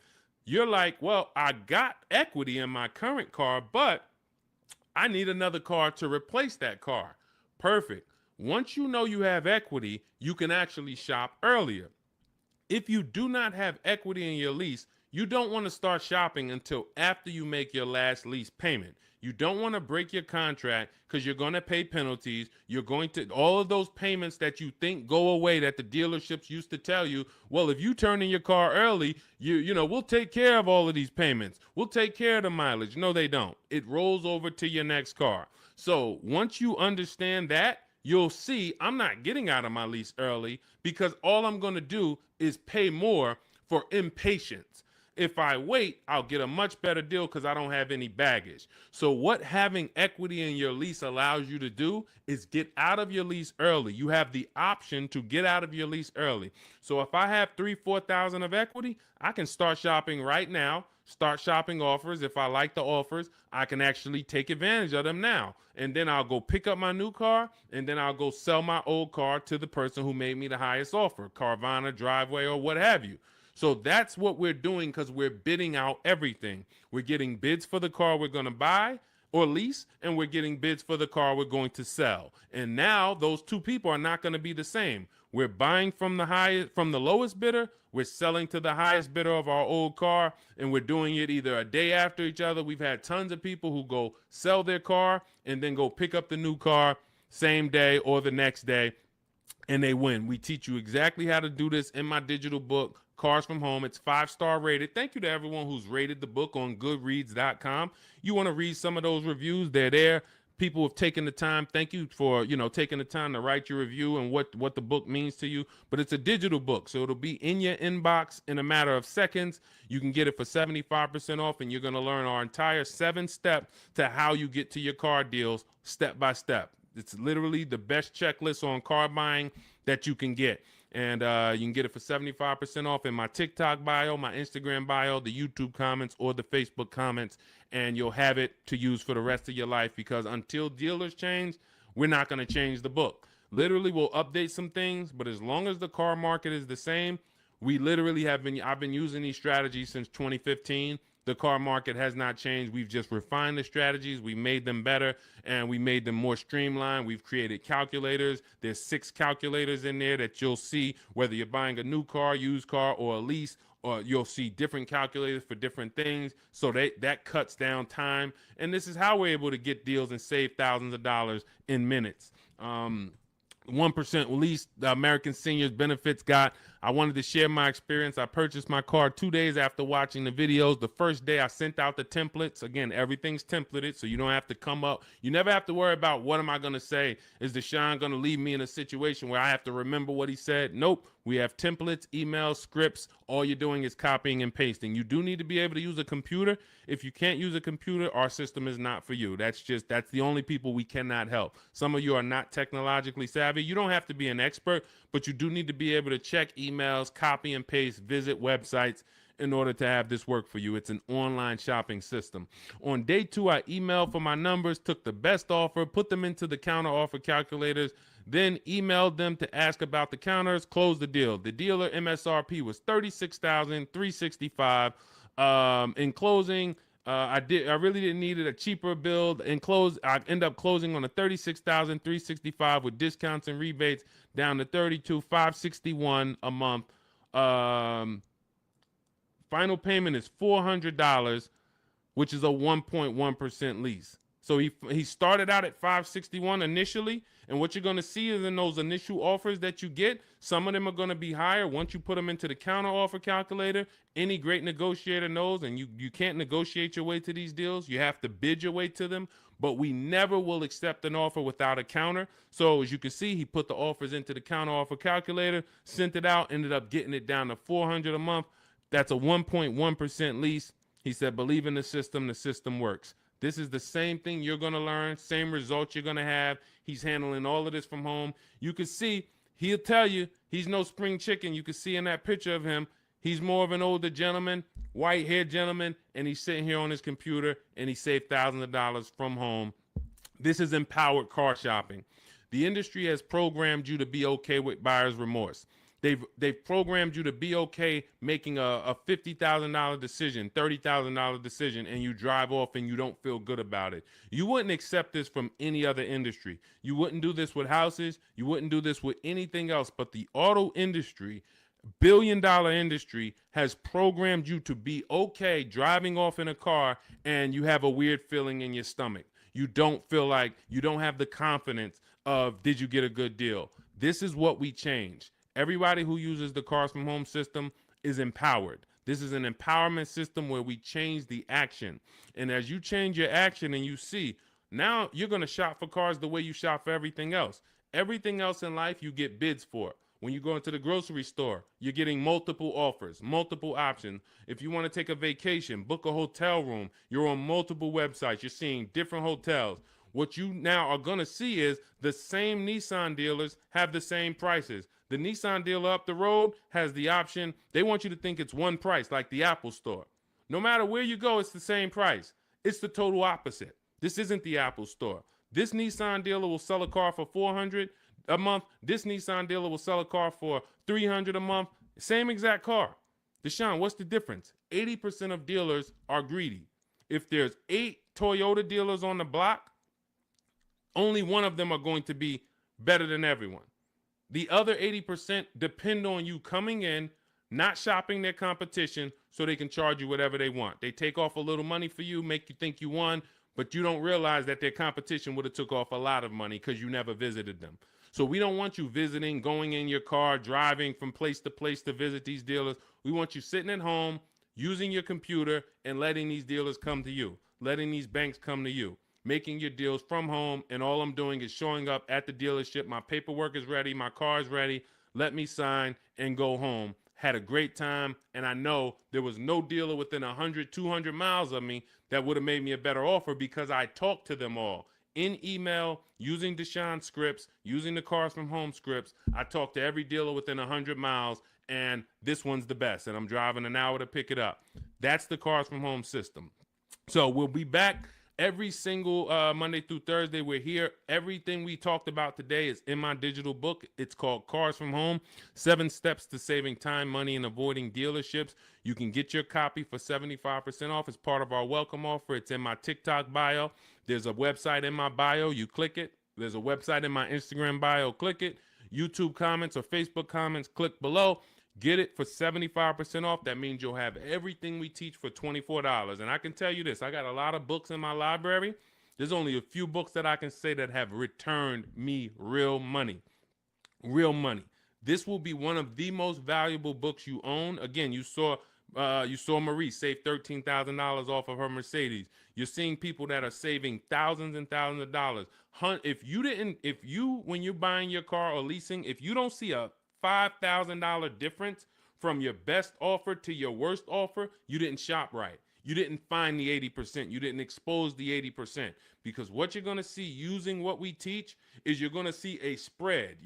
A: You're like, well, I got equity in my current car, but I need another car to replace that car. Perfect. Once you know you have equity, you can actually shop earlier. If you do not have equity in your lease, you don't want to start shopping until after you make your last lease payment. You don't want to break your contract, because you're going to pay penalties. You're going to, all of those payments that you think go away, that the dealerships used to tell you, well, if you turn in your car early, we'll take care of all of these payments. We'll take care of the mileage. No, they don't. It rolls over to your next car. So once you understand that, you'll see I'm not getting out of my lease early, because all I'm going to do is pay more for impatience. If I wait, I'll get a much better deal, because I don't have any baggage. So what having equity in your lease allows you to do is get out of your lease early. You have the option to get out of your lease early. So if I have 3,000-4,000 of equity, I can start shopping right now, start shopping offers. If I like the offers, I can actually take advantage of them now. And then I'll go pick up my new car, and then I'll go sell my old car to the person who made me the highest offer, Carvana, Driveway, or what have you. So that's what we're doing, because we're bidding out everything. We're getting bids for the car we're going to buy or lease, and we're getting bids for the car we're going to sell. And now those two people are not going to be the same. We're buying from the lowest bidder, we're selling to the highest bidder of our old car, and we're doing it either a day after each other. We've had tons of people who go sell their car and then go pick up the new car same day or the next day, and they win. We teach you exactly how to do this in my digital book, Cars from Home. It's 5-star rated. Thank you to everyone who's rated the book on goodreads.com. You want to read some of those reviews, they're there. People have taken the time. Thank you for, taking the time to write your review and what the book means to you. But it's a digital book, so it'll be in your inbox in a matter of seconds. You can get it for 75% off, and you're going to learn our entire 7-step to how you get to your car deals step by step. It's literally the best checklist on car buying that you can get. And you can get it for 75% off in my TikTok bio, my Instagram bio, the YouTube comments, or the Facebook comments. And you'll have it to use for the rest of your life, because until dealers change, we're not going to change the book. Literally, we'll update some things, but as long as the car market is the same, I've been using these strategies since 2015. The car market has not changed. We've just refined the strategies. We made them better, and we made them more streamlined. We've created calculators. There's 6 calculators in there that you'll see whether you're buying a new car, used car, or a lease, or you'll see different calculators for different things. So that cuts down time. And this is how we're able to get deals and save thousands of dollars in minutes. 1% lease, the American Seniors Benefits Guide. I wanted to share my experience. I purchased my car 2 days after watching the videos. The first day I sent out the templates. Again, everything's templated, so you don't have to come up. You never have to worry about what am I going to say. Is Deshone going to leave me in a situation where I have to remember what he said? Nope. We have templates, emails, scripts. All you're doing is copying and pasting. You do need to be able to use a computer. If you can't use a computer, our system is not for you. That's the only people we cannot help. Some of you are not technologically savvy. You don't have to be an expert, but you do need to be able to check emails, copy and paste, visit websites in order to have this work for you. It's an online shopping system. On day 2, I emailed for my numbers, took the best offer, put them into the counter offer calculators, then emailed them to ask about the counters, closed the deal. The dealer MSRP was $36,365. In closing, I really didn't need it, a cheaper build. I end up closing on a $36,365 with discounts and rebates down to $32,561 a month. Final payment is $400, which is a 1.1% lease. So he started out at 561 initially, and what you're going to see is in those initial offers that you get, some of them are going to be higher once you put them into the counter offer calculator. Any great negotiator knows, and you can't negotiate your way to these deals. You have to bid your way to them, but we never will accept an offer without a counter. So as you can see, he put the offers into the counter offer calculator, sent it out, ended up getting it down to $400 a month. That's a 1.1% lease. He said, believe in the system works. This is the same thing you're going to learn, same results you're going to have. He's handling all of this from home. You can see, he'll tell you, he's no spring chicken. You can see in that picture of him, he's more of an older gentleman, white-haired gentleman, and he's sitting here on his computer, and he saved thousands of dollars from home. This is empowered car shopping. The industry has programmed you to be okay with buyer's remorse. They've programmed you to be okay making a $50,000 decision, $30,000 decision, and you drive off and you don't feel good about it. You wouldn't accept this from any other industry. You wouldn't do this with houses. You wouldn't do this with anything else. But the auto industry, billion-dollar industry, has programmed you to be okay driving off in a car and you have a weird feeling in your stomach. You don't feel like, you don't have the confidence of, did you get a good deal? This is what we change. Everybody who uses the Cars from Home system is empowered. This is an empowerment system where we change the action. And as you change your action and you see, now you're going to shop for cars the way you shop for everything else. Everything else in life you get bids for. When you go into the grocery store, you're getting multiple offers, multiple options. If you want to take a vacation, book a hotel room, you're on multiple websites. You're seeing different hotels. What you now are going to see is the same Nissan dealers have the same prices. The Nissan dealer up the road has the option. They want you to think it's one price, like the Apple store. No matter where you go, it's the same price. It's the total opposite. This isn't the Apple store. This Nissan dealer will sell a car for $400 a month. This Nissan dealer will sell a car for $300 a month. Same exact car. Deshone, what's the difference? 80% of dealers are greedy. If there's 8 Toyota dealers on the block, only one of them are going to be better than everyone. The other 80% depend on you coming in, not shopping their competition so they can charge you whatever they want. They take off a little money for you, make you think you won, but you don't realize that their competition would have took off a lot of money because you never visited them. So we don't want you visiting, going in your car, driving from place to visit these dealers. We want you sitting at home, using your computer, and letting these dealers come to you, letting these banks come to you, making your deals from home, and all I'm doing is showing up at the dealership. My paperwork is ready. My car is ready. Let me sign and go home. Had a great time, and I know there was no dealer within 100, 200 miles of me that would have made me a better offer because I talked to them all. In email, using Deshone scripts, using the Cars from Home scripts, I talked to every dealer within 100 miles, and this one's the best, and I'm driving an hour to pick it up. That's the Cars from Home system. So we'll be back every single Monday through Thursday. We're here. Everything we talked about today is in my digital book. It's called Cars from Home, 7 Steps to Saving Time, Money, and Avoiding Dealerships. You can get your copy for 75% off as part of our welcome offer. It's in my TikTok bio. There's a website in my bio. You click it. There's a website in my Instagram bio. Click it. YouTube comments or Facebook comments, click below. Get it for 75% off. That means you'll have everything we teach for $24. And I can tell you this, I got a lot of books in my library. There's only a few books that I can say that have returned me real money. Real money. This will be one of the most valuable books you own. Again, you saw Marie save $13,000 off of her Mercedes. You're seeing people that are saving thousands and thousands of dollars. When you're buying your car or leasing, if you don't see a $5,000 difference from your best offer to your worst offer, you didn't shop right. You didn't find the 80%. You didn't expose the 80%. Because what you're going to see using what we teach is you're going to see a spread.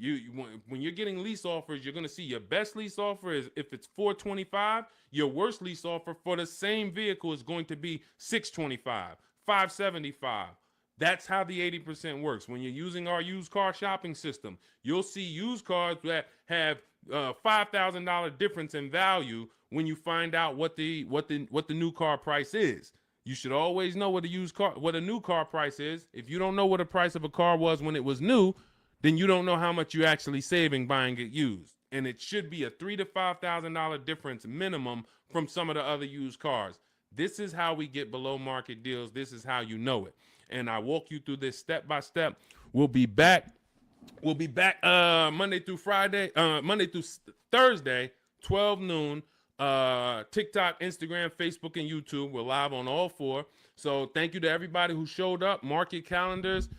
A: When you're getting lease offers, you're going to see your best lease offer is if it's $425, your worst lease offer for the same vehicle is going to be $625, $575. That's how the 80% works. When you're using our used car shopping system, you'll see used cars that have $5,000 difference in value when you find out what the new car price is. You should always know what a new car price is. If you don't know what the price of a car was when it was new, then you don't know how much you're actually saving buying it used. and it should be a $3,000 to $5,000 difference minimum from some of the other used cars. This is how we get below market deals. This is how you know it. And I walk you through this step by step. We'll be back. Monday through Friday, Monday through Thursday, 12 noon. TikTok, Instagram, Facebook, and YouTube. We're live on all four. So thank you to everybody who showed up. Mark your calendars.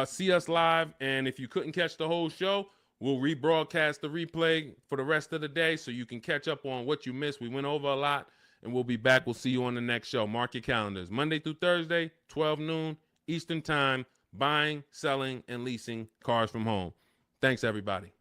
A: See us live. And if you couldn't catch the whole show, we'll rebroadcast the replay for the rest of the day so you can catch up on what you missed. We went over a lot, and we'll be back. We'll see you on the next show. Mark your calendars. Monday through Thursday, 12 noon Eastern Time, buying, selling, and leasing cars from home. Thanks, everybody.